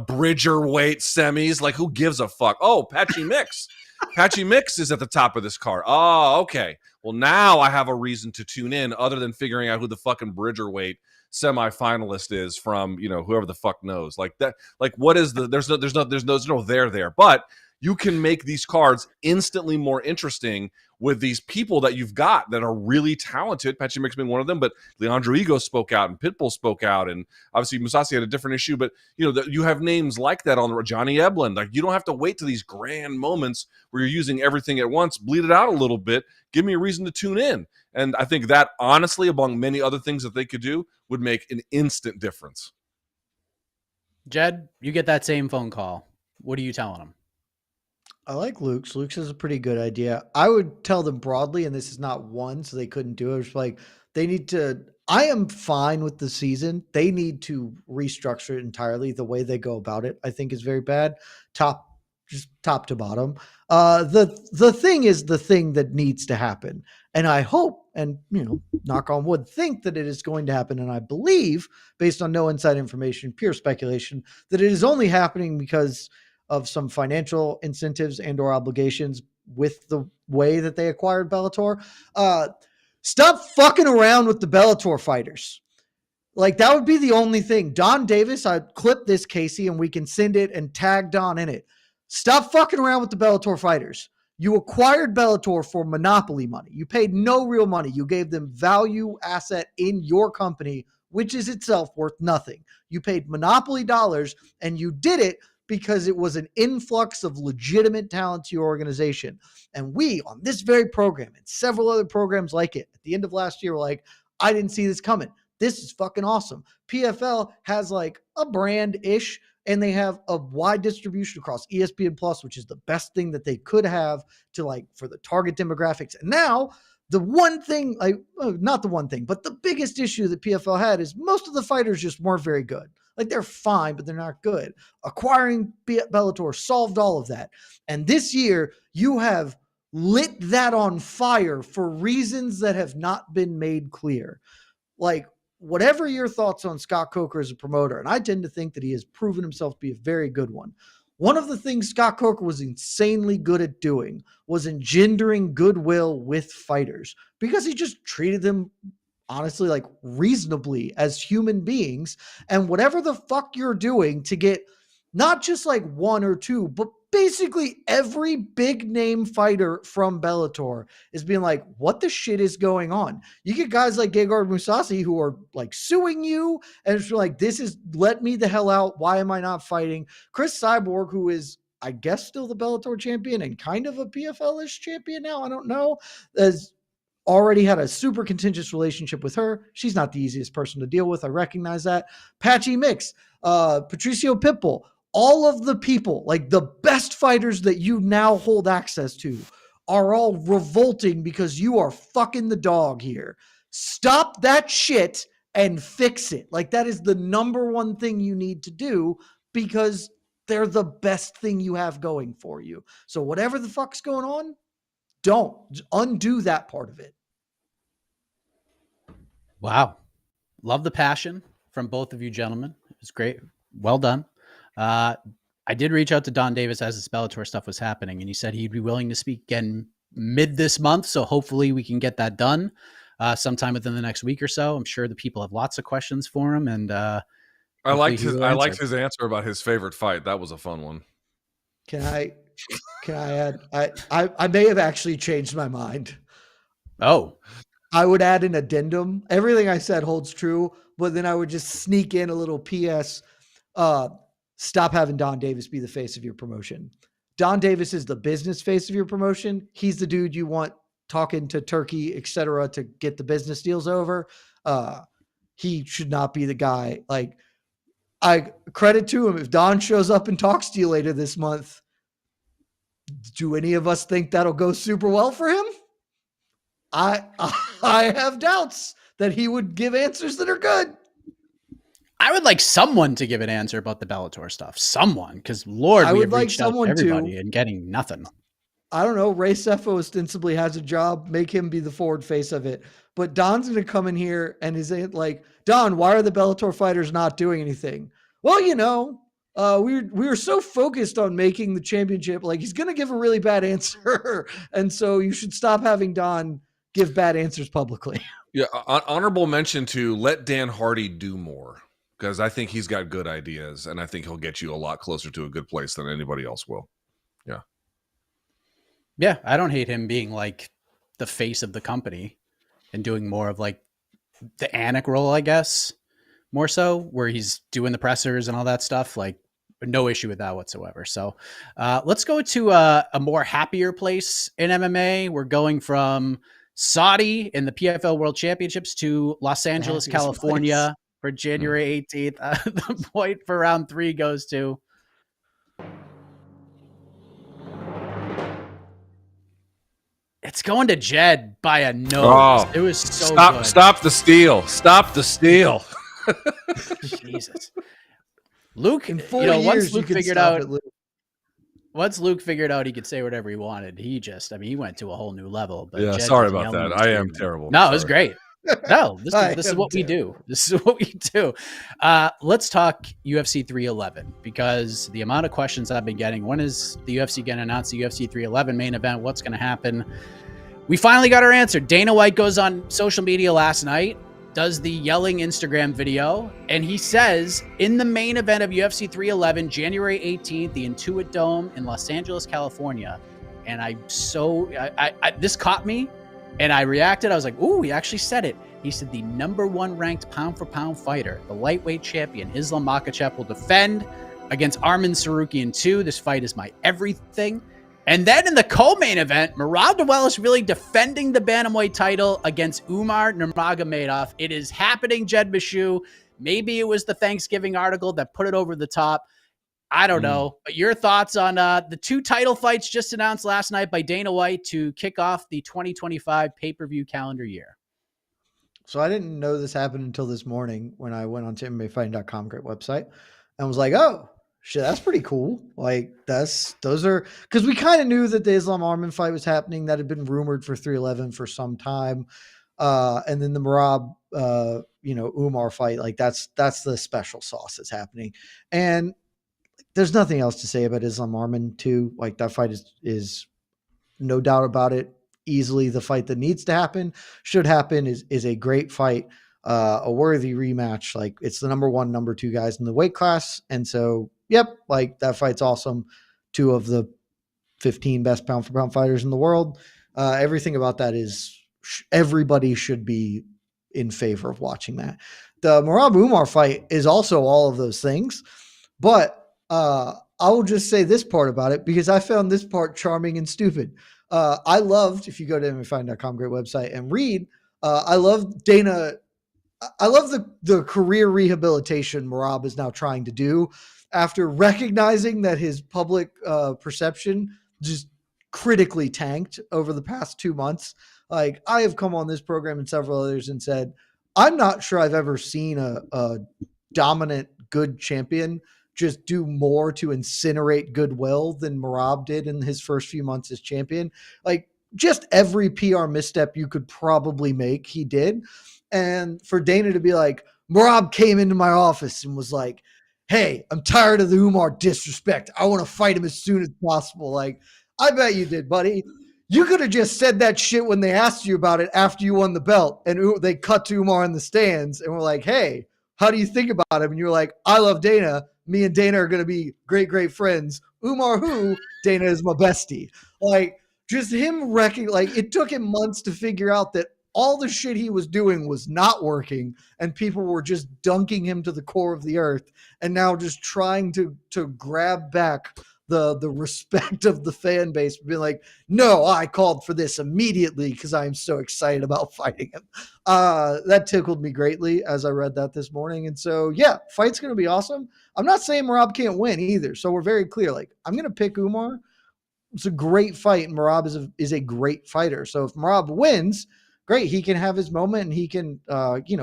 Bridger weight semis, like, who gives a fuck? Oh, Patchy Mix. Patchy Mix is at the top of this card. Oh, okay. Well, now I have a reason to tune in other than figuring out who the fucking Bridger weight semifinalist is from, whoever the fuck knows. Like that, like, what is there's no there. But you can make these cards instantly more interesting with these people that you've got that are really talented. Patchy Mix being one of them, but Leandro Ego spoke out and Pitbull spoke out, and obviously Musasi had a different issue. But you have names like that on the Johnny Eblin. Like, you don't have to wait to these grand moments where you're using everything at once. Bleed it out a little bit. Give me a reason to tune in. And I think that, honestly, among many other things that they could do, would make an instant difference. Jed, you get that same phone call. What are you telling them? I like Luke's. Luke's is a pretty good idea. I would tell them broadly, and this is not one, so they couldn't do it. It's like, they need to, I am fine with the season. They need to restructure it entirely. The way they go about it, I think, is very bad. Just top to bottom. The thing is the thing that needs to happen. And I hope, and knock on wood, think that it is going to happen. And I believe, based on no inside information, pure speculation, that it is only happening because of some financial incentives and or obligations with the way that they acquired Bellator. Stop fucking around with the Bellator fighters. Like, that would be the only thing. Don Davis, I'd clip this, Casey, and we can send it and tag Don in it. Stop fucking around with the Bellator fighters. You acquired Bellator for monopoly money. You paid no real money. You gave them value asset in your company, which is itself worth nothing. You paid monopoly dollars, and you did it because it was an influx of legitimate talent to your organization. And we, on this very program and several other programs like it, at the end of last year, were like, I didn't see this coming. This is fucking awesome. PFL has like a brand-ish, and they have a wide distribution across ESPN Plus, which is the best thing that they could have to like for the target demographics. And now the one thing, not the one thing, but the biggest issue that PFL had is most of the fighters just weren't very good. Like they're fine, but they're not good. Acquiring Bellator solved all of that. And this year you have lit that on fire for reasons that have not been made clear. Like, whatever your thoughts on Scott Coker as a promoter, and I tend to think that he has proven himself to be a very good one. One of the things Scott Coker was insanely good at doing was engendering goodwill with fighters because he just treated them honestly like reasonably as human beings. And whatever the fuck you're doing to get not just like one or two, but basically every big name fighter from Bellator is being like, what the shit is going on? You get guys like Gegard Mousasi who are like suing you and it's like, this is let me the hell out. Why am I not fighting? Chris Cyborg, who is, I guess, still the Bellator champion and kind of a PFL-ish champion now. I don't know. Has already had a super contentious relationship with her. She's not the easiest person to deal with. I recognize that. Patchy Mix, Patricio Pitbull, all of the people, like the best fighters that you now hold access to are all revolting because you are fucking the dog here. Stop that shit and fix it. Like that is the number one thing you need to do because they're the best thing you have going for you. So whatever the fuck's going on, don't undo that part of it. Wow. Love the passion from both of you gentlemen. It was great. Well done. I did reach out to Don Davis as this Bellator stuff was happening, and he said he'd be willing to speak again mid this month. So hopefully we can get that done sometime within the next week or so. I'm sure the people have lots of questions for him. And I liked his answer about his favorite fight. That was a fun one. Can I add? I may have actually changed my mind. Oh, I would add an addendum. Everything I said holds true, but then I would just sneak in a little PS. Stop having Don Davis be the face of your promotion. Don Davis is the business face of your promotion. He's the dude you want talking to Turkey, etc., to get the business deals over. He should not be the guy. Like, I credit to him. If Don shows up and talks to you later this month, do any of us think that'll go super well for him? I have doubts that he would give answers that are good. I would like someone to give an answer about the Bellator stuff. Someone, because Lord, we have reached out to everybody and getting nothing. I don't know. Ray Sefo ostensibly has a job. Make him be the forward face of it. But Don's going to come in here and is like, Don, why are the Bellator fighters not doing anything? Well, you know, we were so focused on making the championship. Like, he's going to give a really bad answer. And so you should stop having Don give bad answers publicly. Yeah. Honorable mention to let Dan Hardy do more, because I think he's got good ideas and I think he'll get you a lot closer to a good place than anybody else will. Yeah. Yeah. I don't hate him being like the face of the company and doing more of like the Anik role, I guess, more so, where he's doing the pressers and all that stuff. Like, no issue with that whatsoever. So let's go to a more happier place in MMA. We're going from Saudi in the PFL World Championships to Los Angeles, California for January 18th. The point for round 3 goes to it's going to Jed by a nose. Oh, it was so good. Stop the steal. Stop the steal. Jesus. Luke, in 4 years, once Luke figured out he could say whatever he wanted, he went to a whole new level. But yeah, Jed sorry about that. I am terrible. No, it was great. No, this is what we do. This is what we do. Let's talk UFC 311, because the amount of questions I've been getting, when is the UFC going to announce the UFC 311 main event? What's going to happen? We finally got our answer. Dana White goes on social media last night, does the yelling Instagram video, and he says in the main event of UFC 311, January 18th, the Intuit Dome in Los Angeles, California, and this caught me, and I reacted. I was like, ooh, he actually said it. He said the number 1 ranked pound-for-pound fighter, the lightweight champion, Islam Makhachev, will defend against Arman Tsarukyan 2. This fight is my everything. And then in the co-main event, Merab Dvalishvili really defending the bantamweight title against Umar Nurmagomedov. It is happening, Jed Meshew. Maybe it was the Thanksgiving article that put it over the top. I don't know. But your thoughts on the 2 title fights just announced last night by Dana White to kick off the 2025 pay-per-view calendar year? So I didn't know this happened until this morning when I went on to MMAfighting.com, great website, and was like, oh, shit, that's pretty cool. Like those are, because we kind of knew that the Islam Arman fight was happening. That had been rumored for 311 for some time. And then the Merab, Umar fight, like that's the special sauce that's happening. And there's nothing else to say about Islam Arman too. Like that fight is no doubt about it, easily the fight that needs to happen, should happen, is a great fight, a worthy rematch. Like it's the number 1, number 2 guys in the weight class. And so, yep, like that fight's awesome. 2 of the 15 best pound for pound fighters in the world. Everything about that is everybody should be in favor of watching that. The Merab Umar fight is also all of those things, but I will just say this part about it because I found this part charming and stupid. I loved, if you go to MMAfighting.com, great website, and read, I love Dana. I love the career rehabilitation Merab is now trying to do after recognizing that his public perception just critically tanked over the past 2 months. Like I have come on this program and several others and said, I'm not sure I've ever seen a dominant, good champion just do more to incinerate goodwill than Merab did in his first few months as champion. Like just every PR misstep you could probably make, he did. And for Dana to be like, Merab came into my office and was like, hey, I'm tired of the Umar disrespect. I want to fight him as soon as possible. Like, I bet you did, buddy. You could have just said that shit when they asked you about it after you won the belt. And they cut to Umar in the stands and were like, hey, how do you think about him? And you were like, I love Dana. Me and Dana are going to be great, great friends. Umar who? Dana is my bestie. Like, just him wrecking. Like, it took him months to figure out that all the shit he was doing was not working, and people were just dunking him to the core of the earth, and now just trying to grab back the respect of the fan base, being like, no, I called for this immediately because I'm so excited about fighting him. That tickled me greatly as I read that this morning. And so, yeah, fight's going to be awesome. I'm not saying Merab can't win either. So we're very clear. Like, I'm going to pick Umar. It's a great fight, and Merab is a great fighter. So if Merab wins, great, he can have his moment and he can,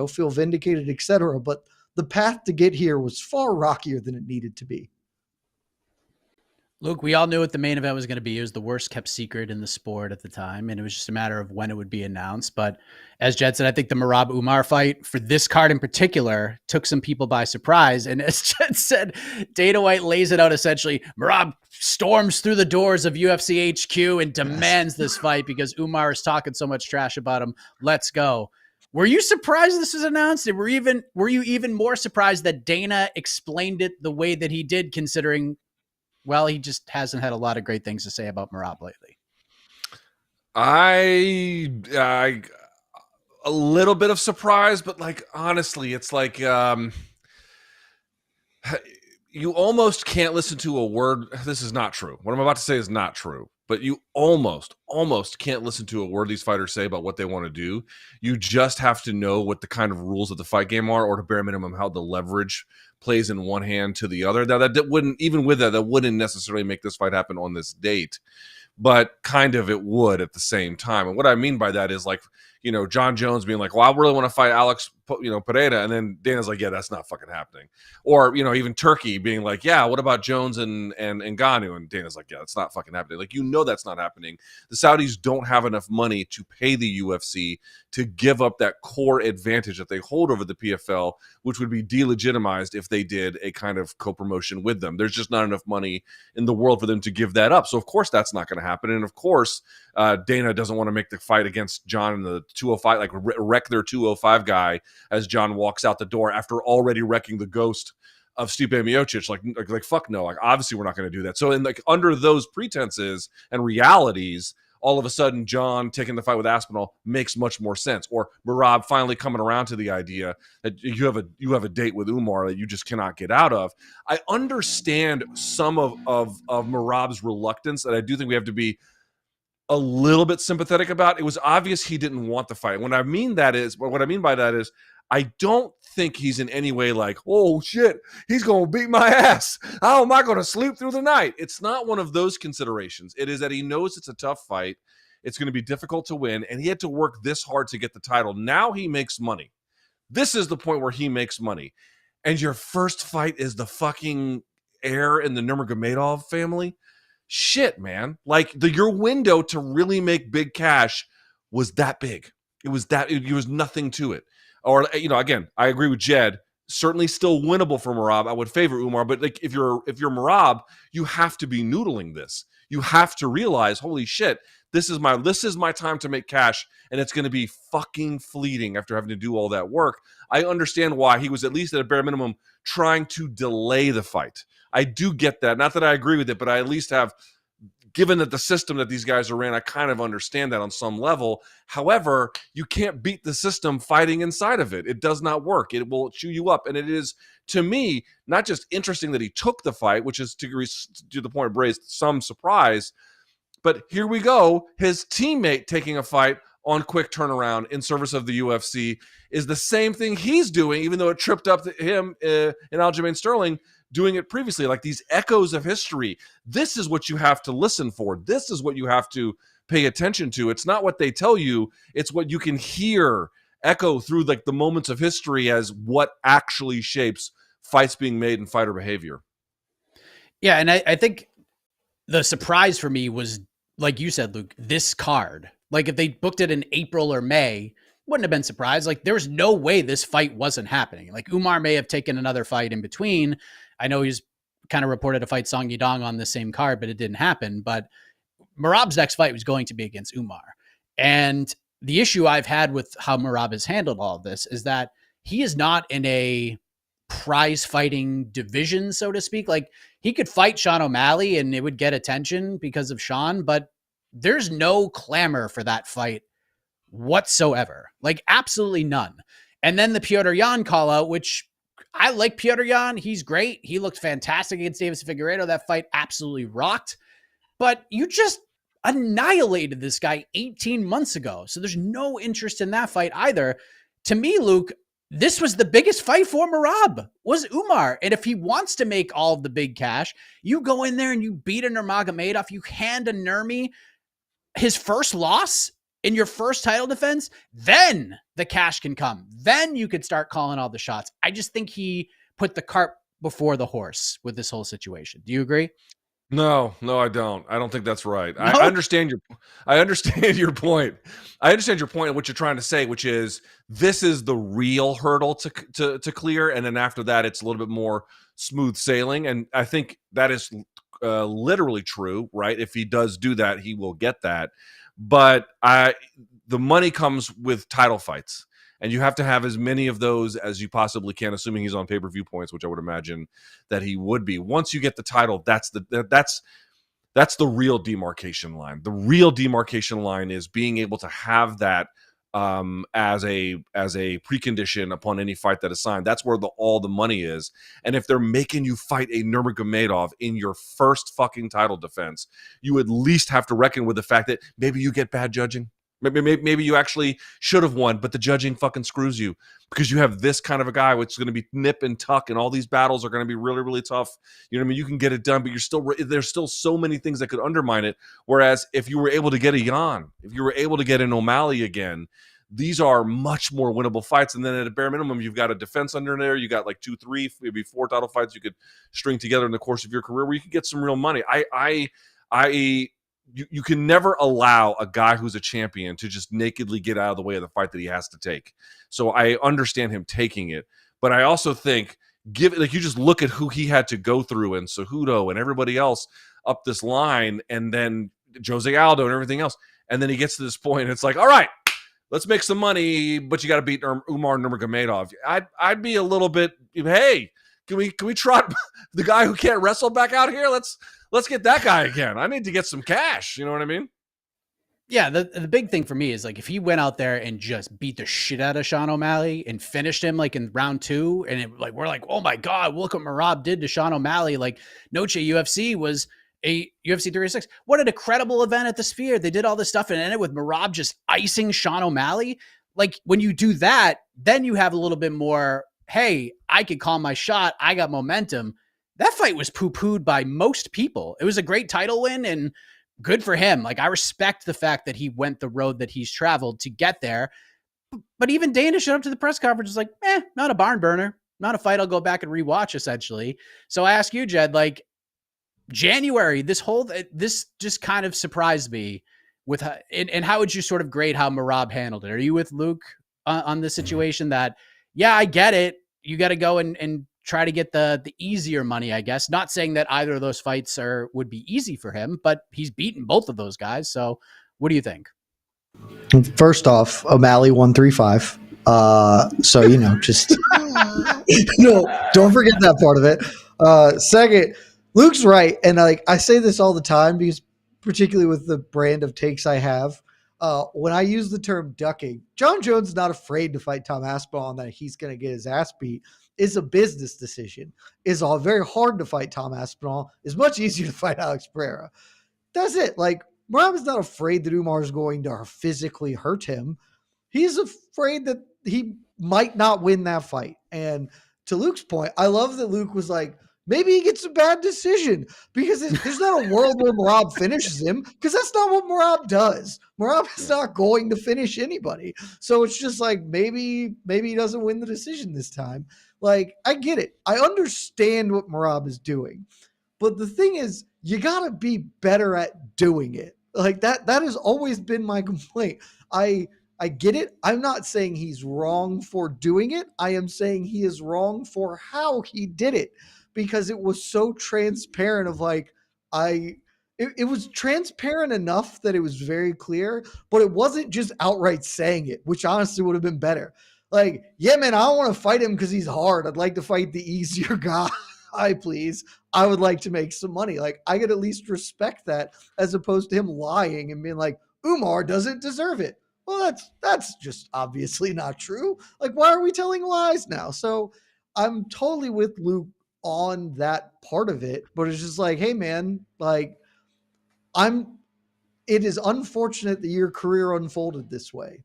feel vindicated, etc. But the path to get here was far rockier than it needed to be. Luke, we all knew what the main event was going to be. It was the worst kept secret in the sport at the time, and it was just a matter of when it would be announced. But as Jed said, I think the Merab Umar fight for this card in particular took some people by surprise. And as Jed said, Dana White lays it out essentially. Merab storms through the doors of UFC HQ and demands this fight because Umar is talking so much trash about him. Let's go. Were you surprised this was announced? And were you even more surprised that Dana explained it the way that he did, considering, well, he just hasn't had a lot of great things to say about Merab lately? I a little bit of surprise, but like, honestly, it's like, you almost can't listen to a word. This is not true. What I'm about to say is not true, but you almost can't listen to a word these fighters say about what they want to do. You just have to know what the kind of rules of the fight game are, or to bare minimum, how the leverage plays in one hand to the other. Now that wouldn't, even with that wouldn't necessarily make this fight happen on this date, but kind of it would at the same time. And what I mean by that is, like, John Jones being like, well, I really want to fight Alex, Pereira. And then Dana's like, yeah, that's not fucking happening. Or, even Turkey being like, yeah, what about Jones and Ngannou? And Dana's like, yeah, that's not fucking happening. Like, that's not happening. The Saudis don't have enough money to pay the UFC to give up that core advantage that they hold over the PFL, which would be delegitimized if they did a kind of co-promotion with them. There's just not enough money in the world for them to give that up. So, of course, that's not going to happen. And, of course, Dana doesn't want to make the fight against John in the 205, like wreck their 205 guy as John walks out the door after already wrecking the ghost Stipe Miocic. Like fuck no. Like obviously we're not going to do that. So in like under those pretenses and realities, all of a sudden John taking the fight with Aspinall makes much more sense. Or Merab finally coming around to the idea that you have a date with Umar that you just cannot get out of. I understand some of Merab's reluctance, and I do think we have to be a little bit sympathetic about. It was obvious he didn't want the fight. What I mean by that is I don't think he's in any way like, oh shit, he's going to beat my ass. How am I going to sleep through the night? It's not one of those considerations. It is that he knows it's a tough fight. It's going to be difficult to win, and he had to work this hard to get the title. Now he makes money. This is the point where he makes money. And your first fight is the fucking heir in the Nurmagomedov family? Shit, man. Like your window to really make big cash was that big. It was nothing to it. Or, again, I agree with Jed. Certainly still winnable for Merab. I would favor Umar, but like if you're Merab, you have to be noodling this. You have to realize, holy shit, this is my time to make cash, and it's going to be fucking fleeting after having to do all that work. I understand why he was at least at a bare minimum trying to delay the fight. I do get that. Not that I agree with it, but I at least have, given that the system that these guys are in, I kind of understand that on some level. However, you can't beat the system fighting inside of it. It does not work. It will chew you up. And it is, to me, not just interesting that he took the fight, which is to the point of raised some surprise, but here we go. His teammate taking a fight on quick turnaround in service of the UFC is the same thing he's doing, even though it tripped up him in Aljamain Sterling doing it previously. Like these echoes of history. This is what you have to listen for. This is what you have to pay attention to. It's not what they tell you. It's what you can hear echo through like the moments of history as what actually shapes fights being made and fighter behavior. Yeah, and I think the surprise for me was, like you said, Luke, this card. Like if they booked it in April or May, wouldn't have been surprised. Like there was no way this fight wasn't happening. Like Umar may have taken another fight in between. I know he's kind of reported to fight Song Yadong on the same card, but it didn't happen. But Merab's next fight was going to be against Umar. And the issue I've had with how Merab has handled all of this is that he is not in a prize fighting division, so to speak. Like he could fight Sean O'Malley and it would get attention because of Sean, but there's no clamor for that fight whatsoever. Like absolutely none. And then the Petr Yan call out, which I like Petr Yan. He's great. He looked fantastic against Davis Figueiredo. That fight absolutely rocked. But you just annihilated this guy 18 months ago. So there's no interest in that fight either. To me, Luke, this was the biggest fight for Merab, was Umar. And if he wants to make all of the big cash, you go in there and you beat a Nurmagomedov, you hand a Nurmi his first loss in your first title defense, then the cash can come. Then you could start calling all the shots. I just think he put the cart before the horse with this whole situation. Do you agree? No, I don't. I don't think that's right. No? I understand your point. I understand your point and what you're trying to say, which is this is the real hurdle to clear. And then after that, it's a little bit more smooth sailing. And I think that is literally true, right? If he does do that, he will get that. But the money comes with title fights. And you have to have as many of those as you possibly can, assuming he's on pay-per-view points, which I would imagine that he would be. Once you get the title, that's the real demarcation line. The real demarcation line is being able to have that as a precondition upon any fight that is signed. That's where all the money is. And if they're making you fight a Nurmagomedov in your first fucking title defense, you at least have to reckon with the fact that maybe you get bad judging. Maybe you actually should have won, but the judging fucking screws you because you have this kind of a guy which is going to be nip and tuck, and all these battles are going to be really, really tough. You know what I mean? You can get it done, but there's still so many things that could undermine it. Whereas if you were able to get a Yan, if you were able to get an O'Malley again, these are much more winnable fights. And then at a bare minimum, you've got a defense under there. You got like 2, 3, maybe 4 title fights you could string together in the course of your career where you could get some real money. You can never allow a guy who's a champion to just nakedly get out of the way of the fight that he has to take. So I understand him taking it, but I also think you just look at who he had to go through and Cejudo and everybody else up this line, and then Jose Aldo and everything else, and then he gets to this point. And it's like, all right, let's make some money, but you got to beat Umar Nurmagomedov. I'd be a little bit, hey, Can we trot the guy who can't wrestle back out here? Let's get that guy again. I need to get some cash. You know what I mean? Yeah, the big thing for me is like if he went out there and just beat the shit out of Sean O'Malley and finished him like in round 2, and we're like, oh my God, look what Merab did to Sean O'Malley. Like Noche UFC was a UFC 306. What an incredible event at the Sphere. They did all this stuff and ended with Merab just icing Sean O'Malley. Like when you do that, then you have a little bit more, hey, I could call my shot. I got momentum. That fight was poo-pooed by most people. It was a great title win and good for him. Like, I respect the fact that he went the road that he's traveled to get there. But even Dana showed up to the press conference was like, not a barn burner, not a fight I'll go back and rewatch, essentially. So I ask you, Jed, like January, this just kind of surprised me with, and how would you sort of grade how Merab handled it? Are you with Luke on this situation that, yeah, I get it. You got to go and try to get the easier money, I guess. Not saying that either of those fights would be easy for him, but he's beaten both of those guys. So what do you think? First off, O'Malley 135. So, just don't forget that part of it. Second, Luke's right. And I say this all the time because particularly with the brand of takes I have, when I use the term ducking, John Jones is not afraid to fight Tom Aspinall and that he's going to get his ass beat. Is a business decision. Is all very hard to fight Tom Aspinall. Is much easier to fight Alex Pereira. That's it. Like Merab is not afraid that Umar is going to physically hurt him. He's afraid that he might not win that fight. And to Luke's point, I love that Luke was like, maybe he gets a bad decision because there's not a world where Merab finishes him because that's not what Merab does. Merab is not going to finish anybody. So it's just like maybe he doesn't win the decision this time. Like, I get it. I understand what Merab is doing. But the thing is, you got to be better at doing it. Like, that has always been my complaint. I get it. I'm not saying he's wrong for doing it. I am saying he is wrong for how he did it because it was so transparent of like, it was transparent enough that it was very clear, but it wasn't just outright saying it, which honestly would have been better. Like, yeah, man, I don't want to fight him because he's hard. I'd like to fight the easier guy, please. I would like to make some money. Like, I could at least respect that as opposed to him lying and being like, Umar doesn't deserve it. Well, that's just obviously not true. Like, why are we telling lies now? So I'm totally with Luke on that part of it, but it's just like, hey, man, like, it is unfortunate that your career unfolded this way.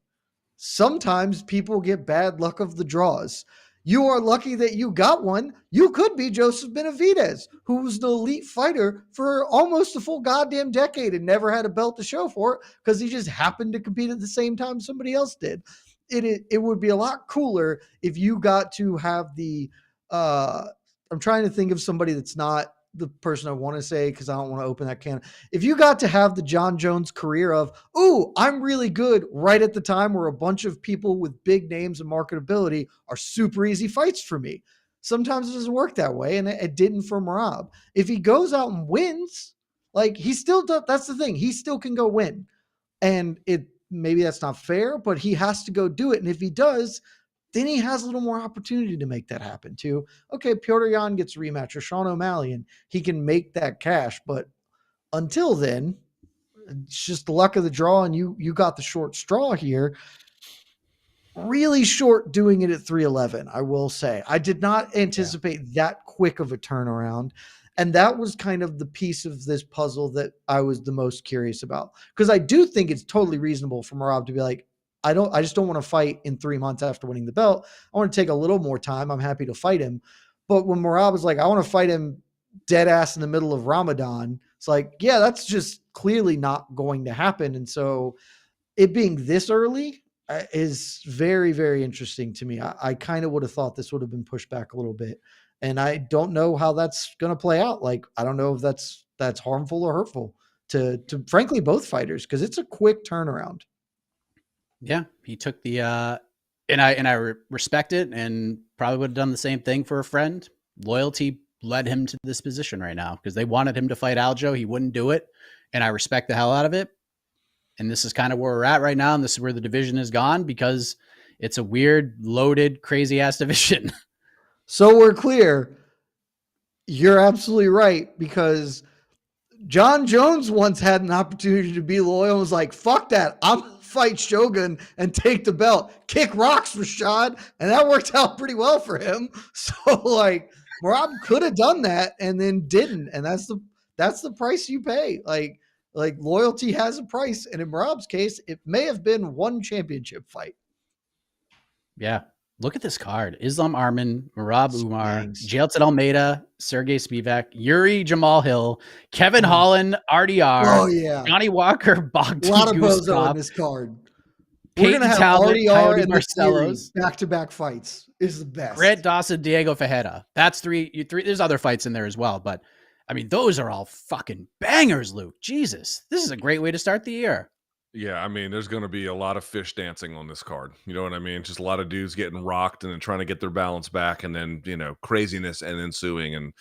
Sometimes people get bad luck of the draws. You are lucky that you got one. You could be Joseph Benavidez, who was an elite fighter for almost a full goddamn decade and never had a belt to show for it because he just happened to compete at the same time somebody else did. It would be a lot cooler if you got to have the I'm trying to think of somebody that's not the person I want to say because I don't want to open that can. If you got to have the John Jones career of, ooh, I'm really good right at the time where a bunch of people with big names and marketability are super easy fights for me. Sometimes it doesn't work that way, and it didn't for Merab. If he goes out and wins, like he still does, that's the thing. He still can go win. And maybe that's not fair, but he has to go do it. And if he does, then he has a little more opportunity to make that happen too. Okay, Petr Yan gets a rematch or Sean O'Malley and he can make that cash. But until then, it's just the luck of the draw and you got the short straw here. Really short doing it at 311, I will say. I did not anticipate that quick of a turnaround. And that was kind of the piece of this puzzle that I was the most curious about. Because I do think it's totally reasonable for Merab to be like, I just don't want to fight in 3 months after winning the belt. I want to take a little more time. I'm happy to fight him. But when Merab was like, I want to fight him dead ass in the middle of Ramadan, it's like, yeah, that's just clearly not going to happen. And so it being this early is very, very interesting to me. I kind of would have thought this would have been pushed back a little bit. And I don't know how that's going to play out. Like, I don't know if that's harmful or hurtful to frankly, both fighters, because it's a quick turnaround. Yeah, he took the and I respect it and probably would have done the same thing for a friend. Loyalty led him to this position right now because they wanted him to fight Aljo. He wouldn't do it. And I respect the hell out of it. And this is kind of where we're at right now. And this is where the division has gone because it's a weird, loaded, crazy ass division. So we're clear. You're absolutely right, because John Jones once had an opportunity to be loyal and was like, fuck that. I'm going to fight Shogun and take the belt. Kick rocks, Rashad. And that worked out pretty well for him. So, like, Merab could have done that and then didn't. And that's the price you pay. Like loyalty has a price. And in Merab's case, it may have been one championship fight. Yeah. Look at this card. Islam Arman, Merab Umar, Spanks. Jailton Almeida, Sergey Spivak, Yuri Jamal Hill, Kevin Holland, RDR, Oh, yeah. Johnny Walker, A Bogdan lot of bozo in Guskov, this card. We're Peyton going to have Talbot, RDR Coyote and the Barcelos, back-to-back fights. Is the best. Grant Dawson, Diego Fajeda. That's three. There's other fights in there as well, but I mean, those are all fucking bangers, Luke. Jesus, this is a great way to start the year. Yeah, I mean, there's going to be a lot of fish dancing on this card. You know what I mean? Just a lot of dudes getting rocked and then trying to get their balance back, and then, craziness and ensuing. And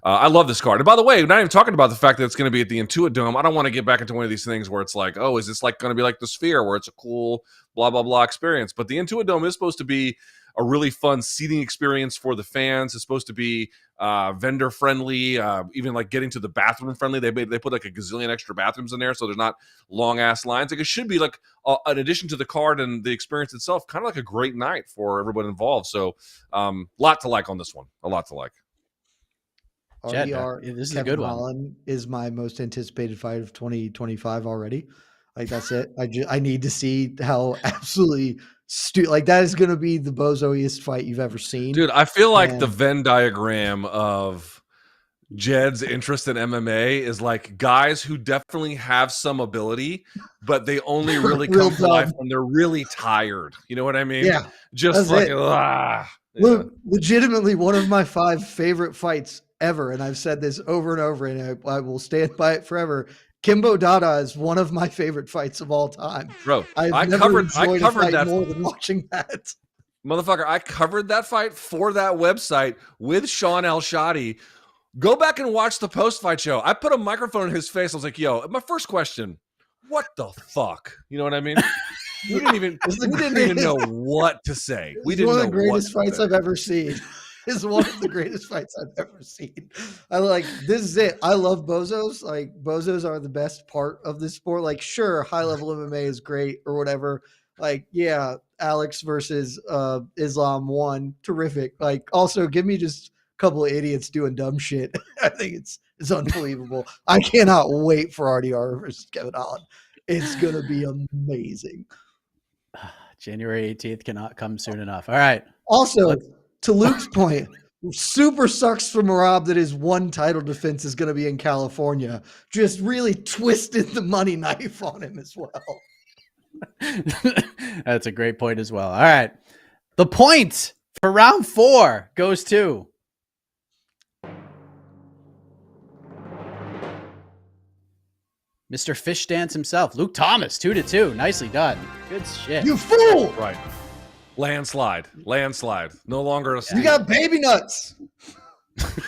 I love this card. And by the way, we're not even talking about the fact that it's going to be at the Intuit Dome. I don't want to get back into one of these things where it's like, oh, is this like going to be like the Sphere where it's a cool blah, blah, blah experience? But the Intuit Dome is supposed to be a really fun seating experience for the fans. It's supposed to be vendor friendly, even like getting to the bathroom friendly. They put like a gazillion extra bathrooms in there, so there's not long ass lines. Like, it should be like an addition to the card and the experience itself, kind of like a great night for everyone involved. So, lot to like on this one. A lot to like. Jed, RDR, this is Kevin a good one. Holland is my most anticipated fight of 2025 already. Like, that's it. I need to see how absolutely like that is going to be the bozoiest fight you've ever seen. Dude, I feel like the Venn diagram of Jed's interest in MMA is like guys who definitely have some ability, but they only really come to life when they're really tired. You know what I mean? Yeah. Just fucking, Look, legitimately one of my 5 favorite fights ever, and I've said this over and over, and I will stand by it forever. Kimbo Dada is one of my favorite fights of all time. Bro, I covered that more than watching that. Motherfucker, I covered that fight for that website with Sean Al-Shadi. Go back and watch the post-fight show. I put a microphone in his face. I was like, yo, my first question, what the fuck? You know what I mean? We didn't even know what to say. We didn't know what to say. One of the greatest fights I've ever seen. Is one of the greatest fights I've ever seen. This is it. I love bozos. Like, bozos are the best part of this sport. Like, sure, high level MMA is great or whatever. Like, yeah, Alex versus Islam won. Terrific. Like, also give me just a couple of idiots doing dumb shit. I think it's unbelievable. I cannot wait for RDR versus Kevin Holland. It's gonna be amazing. January 18th cannot come soon enough. All right. Also, to Luke's point, super sucks for Merab that his one title defense is going to be in California. Just really twisted the money knife on him as well. That's a great point as well. All right. The point for round 4 goes to Mr. Fish Dance himself, Luke Thomas, 2-2. Nicely done. Good shit. You fool! Right. Landslide. No longer a You got baby nuts.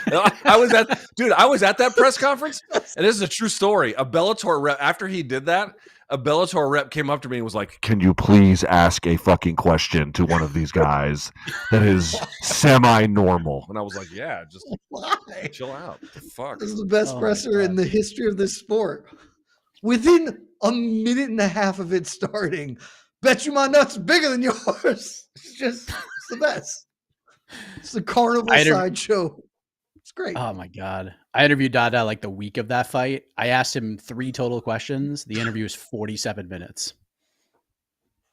I was at that press conference, and this is a true story. A Bellator rep, after he did that, a Bellator rep came up to me and was like, can you please ask a fucking question to one of these guys that is semi-normal? and I was like, yeah, just Why? chill out. What the fuck? This is the best presser in the history of this sport. Within a minute and a half of it starting, bet you my nuts are bigger than yours. It's the best. It's the carnival sideshow. It's great. Oh my God. I interviewed Dada like the week of that fight. I asked him 3 total questions. The interview was 47 minutes.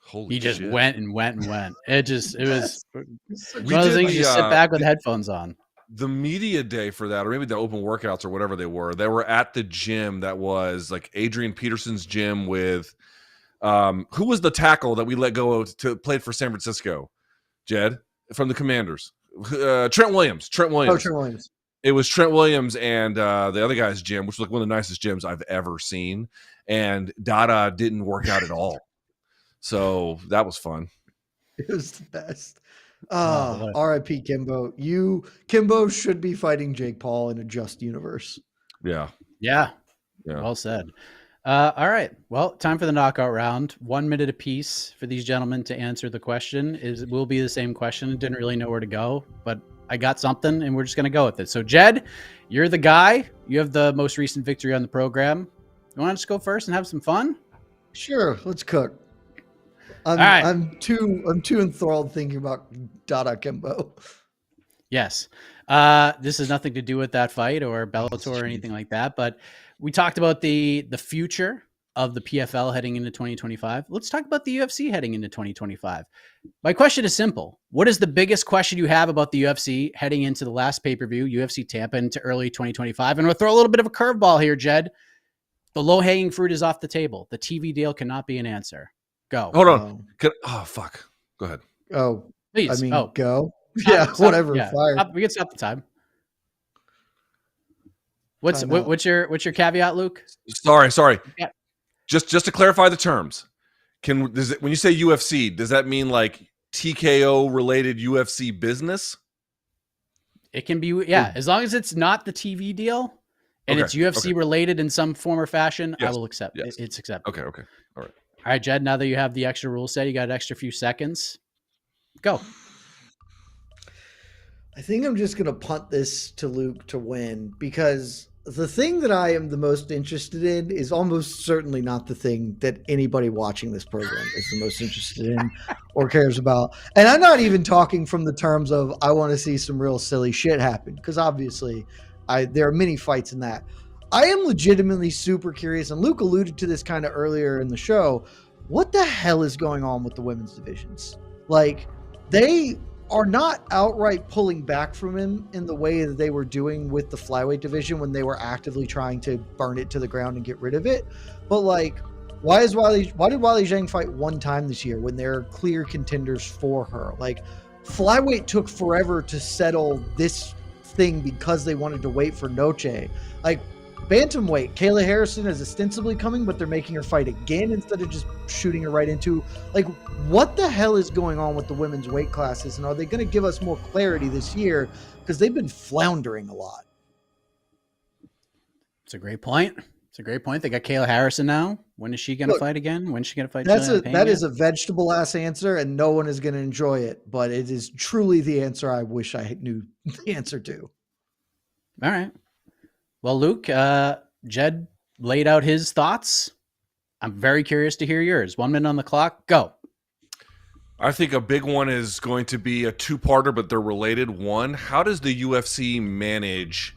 Holy He just shit. went and went and went. It was one of We those did things you the, just sit back with headphones on. The media day for that, or maybe the open workouts or whatever they were at the gym that was like Adrian Peterson's gym with who was the tackle that we let go of to played for San Francisco? Jed, from the Commanders. Trent Williams. Oh, Trent Williams. It was Trent Williams and the other guy's gym, which was like one of the nicest gyms I've ever seen. And Dada didn't work out at all. So that was fun. It was the best. R.I.P. Kimbo. Kimbo should be fighting Jake Paul in a just universe. Yeah. Yeah. Well said. All right. Well, time for the knockout round. 1 minute apiece for these gentlemen to answer the question. Will be the same question. Didn't really know where to go, but I got something, and we're just going to go with it. So, Jed, you're the guy. You have the most recent victory on the program. You want to just go first and have some fun? Sure, let's cook. All right. I'm too enthralled thinking about Dada Kimbo. Yes. This has nothing to do with that fight or Bellator or anything like that, but we talked about the future of the PFL heading into 2025. Let's talk about the UFC heading into 2025. My question is simple. What is the biggest question you have about the UFC heading into the last pay-per-view, UFC Tampa, into early 2025? And we'll throw a little bit of a curveball here, Jed. The low-hanging fruit is off the table. The TV deal cannot be an answer. Go. Hold on. Oh, fuck. Go ahead. Oh, Please. I mean, go. Stop, whatever. Yeah. Fire. We can stop the time. What's your caveat, Luke? Sorry. Yeah. Just to clarify the terms, when you say UFC, does that mean like TKO related UFC business? It can be, yeah, as long as it's not the TV deal and it's UFC related in some form or fashion. Yes. I will accept. Yes. It's acceptable. Okay. All right. All right, Jed. Now that you have the extra rule set, you got an extra few seconds. Go. I think I'm just going to punt this to Luke to win, because the thing that I am the most interested in is almost certainly not the thing that anybody watching this program is the most interested in or cares about. And I'm not even talking from the terms of I want to see some real silly shit happen, because obviously there are many fights in that. I am legitimately super curious, and Luke alluded to this kind of earlier in the show. What the hell is going on with the women's divisions? Like, they are not outright pulling back from him in the way that they were doing with the flyweight division when they were actively trying to burn it to the ground and get rid of it. But like, why did Weili Zhang fight one time this year when there are clear contenders for her? Like, flyweight took forever to settle this thing because they wanted to wait for Noche. Like, bantamweight, Kayla Harrison is ostensibly coming, but they're making her fight again instead of just shooting her right into. Like, what the hell is going on with the women's weight classes? And are they going to give us more clarity this year? Because they've been floundering a lot. It's a great point. They got Kayla Harrison now. When is she going to fight again? When is she going to fight? That is a vegetable ass answer, and no one is going to enjoy it. But it is truly the answer I wish I knew the answer to. All right. Well, Luke, Jed laid out his thoughts. I'm very curious to hear yours. 1 minute on the clock. Go. I think a big one is going to be a two-parter, but they're related. One, how does the UFC manage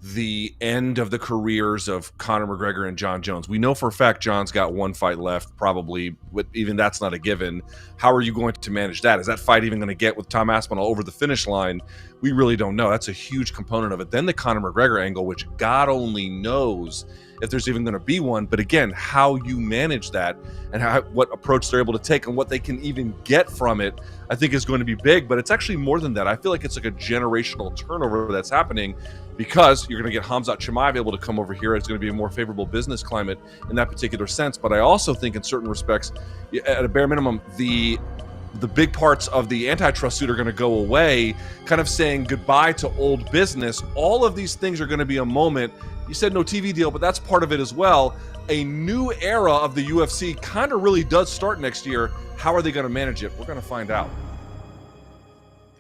the end of the careers of Conor McGregor and John Jones? We know for a fact John's got one fight left, probably, but even that's not a given. How are you going to manage that? Is that fight even going to get with Tom Aspinall over the finish line? We really don't know. That's a huge component of it. Then the Conor McGregor angle, which God only knows if there's even going to be one. But again, how you manage that and what approach they're able to take and what they can even get from it, I think is going to be big. But it's actually more than that. I feel like it's like a generational turnover that's happening, because you're going to get Khamzat Chimaev able to come over here. It's going to be a more favorable business climate in that particular sense. But I also think in certain respects, at a bare minimum, the big parts of the antitrust suit are going to go away, kind of saying goodbye to old business. All of these things are going to be a moment. You said no TV deal, but that's part of it as well. A new era of the UFC kind of really does start next year. How are they going to manage it? We're going to find out.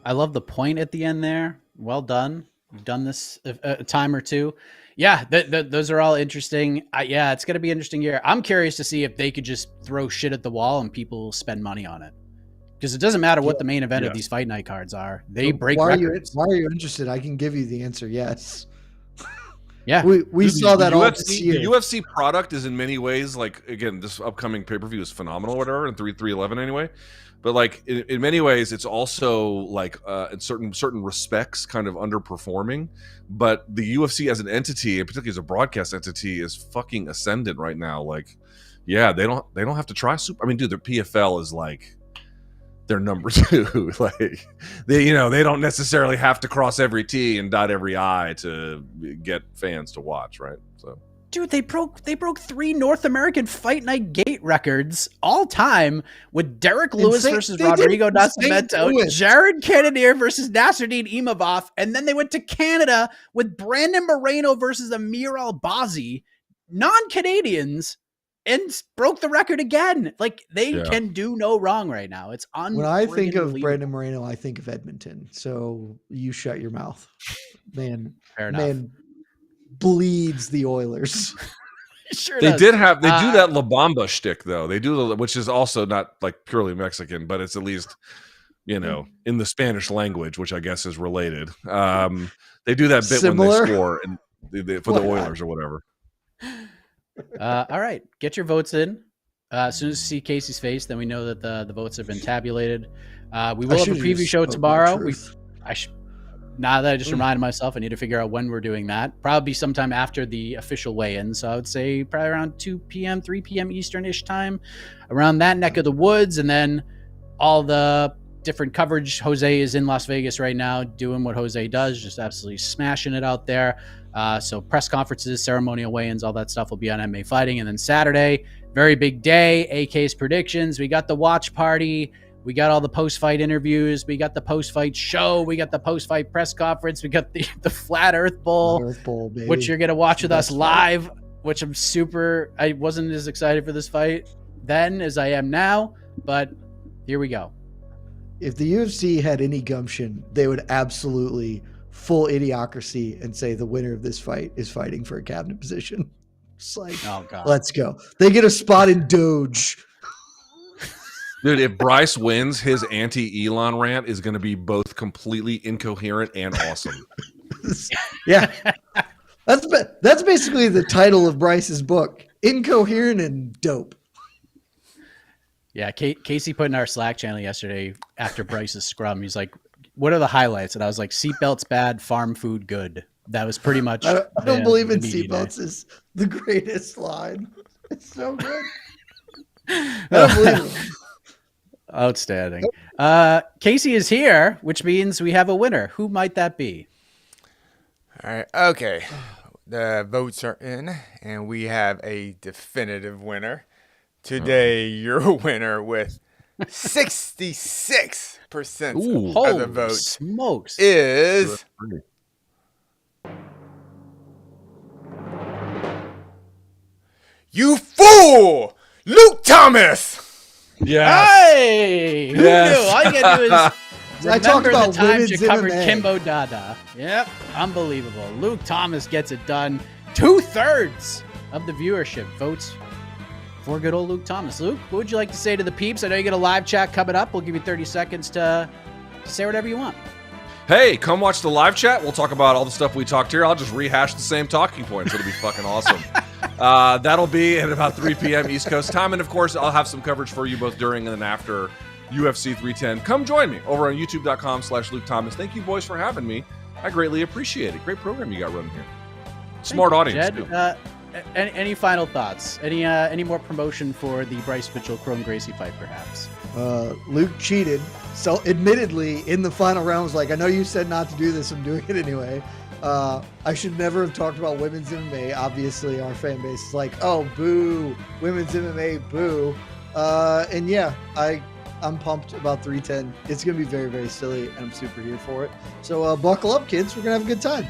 I love the point at the end there. Well done. You've done this a time or two. Yeah, those are all interesting. It's going to be an interesting year. I'm curious to see if they could just throw shit at the wall and people spend money on it. Because it doesn't matter what the main event of these fight night cards are. They break records. Why are you interested? I can give you the answer, yes. Yeah. We saw that all this year. The UFC product is in many ways, like, again, this upcoming pay-per-view is phenomenal or whatever, in 311 anyway. But like in many ways, it's also like in certain respects kind of underperforming. But the UFC as an entity, and particularly as a broadcast entity, is fucking ascendant right now. Like, yeah, they don't have to try super. I mean, dude, their PFL is like their number 2. Like, they don't necessarily have to cross every T and dot every I to get fans to watch, right? So. Dude, they broke 3 North American Fight Night gate records all time with Derek Lewis versus Rodrigo Nascimento, Jared Cannonier versus Nasruddin Imavov, and then they went to Canada with Brandon Moreno versus Amir Albazi. Non-Canadians and broke the record again. Like they Yeah. can do no wrong right now. It's When I think of unbelievable. Brandon Moreno, I think of Edmonton. So you shut your mouth. Man, Fair enough. man bleeds the Oilers. Sure They does. do that La Bamba shtick though. They do, which is also not like purely Mexican, but it's at least, in the Spanish language, which I guess is related. They do that bit Similar? when they score and for the Oilers or whatever. All right, get your votes in. As soon as we see Casey's face, then we know that the votes have been tabulated. We will have a preview show tomorrow. Now that I just reminded myself, I need to figure out when we're doing that. Probably sometime after the official weigh-in. So I would say probably around 2 p.m., 3 p.m. Eastern-ish time, around that neck of the woods. And then all the different coverage. Jose is in Las Vegas right now doing what Jose does, just absolutely smashing it out there. So press conferences, ceremonial weigh-ins, all that stuff will be on MMA Fighting. And then Saturday, very big day, AK's predictions. We got the watch party. We got all the post-fight interviews. We got the post-fight show. We got the post-fight press conference. We got the Flat Earth Bowl, baby. which you're going to watch with us live, which I wasn't as excited for this fight then as I am now, but here we go. If the UFC had any gumption, they would absolutely full idiocracy and say the winner of this fight is fighting for a cabinet position. It's like, Oh, God. let's go. They get a spot in Doge. Dude, if Bryce wins, his anti-Elon rant is going to be both completely incoherent and awesome. Yeah. That's basically the title of Bryce's book. Incoherent and dope. Yeah, Casey put in our Slack channel yesterday after Bryce's scrum. He's like, what are the highlights? And I was like, seatbelts bad, farm food good. That was pretty much. I don't believe in media seatbelts day. is the greatest line. It's so good. I don't believe it. Outstanding. Casey is here, which means we have a winner. Who might that be? All right. Okay. The votes are in, and we have a definitive winner. Today, your winner with 66% of the Holy votes smokes. is you fool, Luke Thomas. Yeah. Hey! Who Yes. knew? All you gotta do is I talked remember about the times you women's covered MMA. Kimbo Dada. Yep, unbelievable. Luke Thomas gets it done. 2/3 of the viewership votes for good old Luke Thomas. Luke, what would you like to say to the peeps? I know you get a live chat coming up. We'll give you 30 seconds to say whatever you want. Hey, come watch the live chat. We'll talk about all the stuff we talked here. I'll just rehash the same talking points. It'll be fucking awesome. That'll be at about 3 p.m. East Coast time. And, of course, I'll have some coverage for you both during and then after UFC 310. Come join me over on youtube.com/Luke Thomas. Thank you, boys, for having me. I greatly appreciate it. Great program you got running here. Smart audience, Jed, too. any final thoughts? Any more promotion for the Bryce Mitchell-Chrome Gracie fight, perhaps? Luke cheated. So admittedly, in the final round, was like, I know you said not to do this. I'm doing it anyway. I should never have talked about women's MMA. Obviously, our fan base is like, oh, boo, women's MMA, boo. And yeah, I'm pumped about 310. It's going to be very, very silly, and I'm super here for it. So buckle up, kids. We're going to have a good time.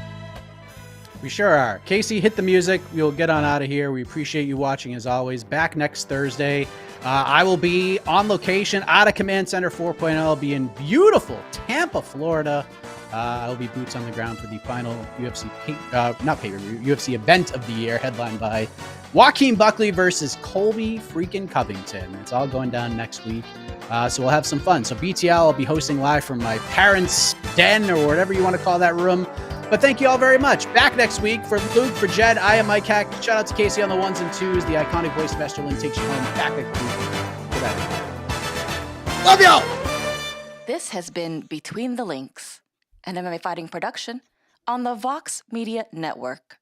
We sure are. Casey, hit the music. We'll get on out of here. We appreciate you watching as always. Back next Thursday. I will be on location out of Command Center 4.0. I'll be in beautiful Tampa, Florida. I'll be boots on the ground for the final UFC, UFC event of the year, headlined by Joaquin Buckley versus Colby freaking Covington. It's all going down next week. So we'll have some fun. So BTL, I'll be hosting live from my parents' den or whatever you want to call that room. But thank you all very much. Back next week for Luke, for Jed, I am Mike Hack. Shout out to Casey on the ones and twos. The iconic voice of Esterlin takes you home. Back next week. Good night. Love y'all. This has been Between the Links, an MMA fighting production on the Vox Media Network.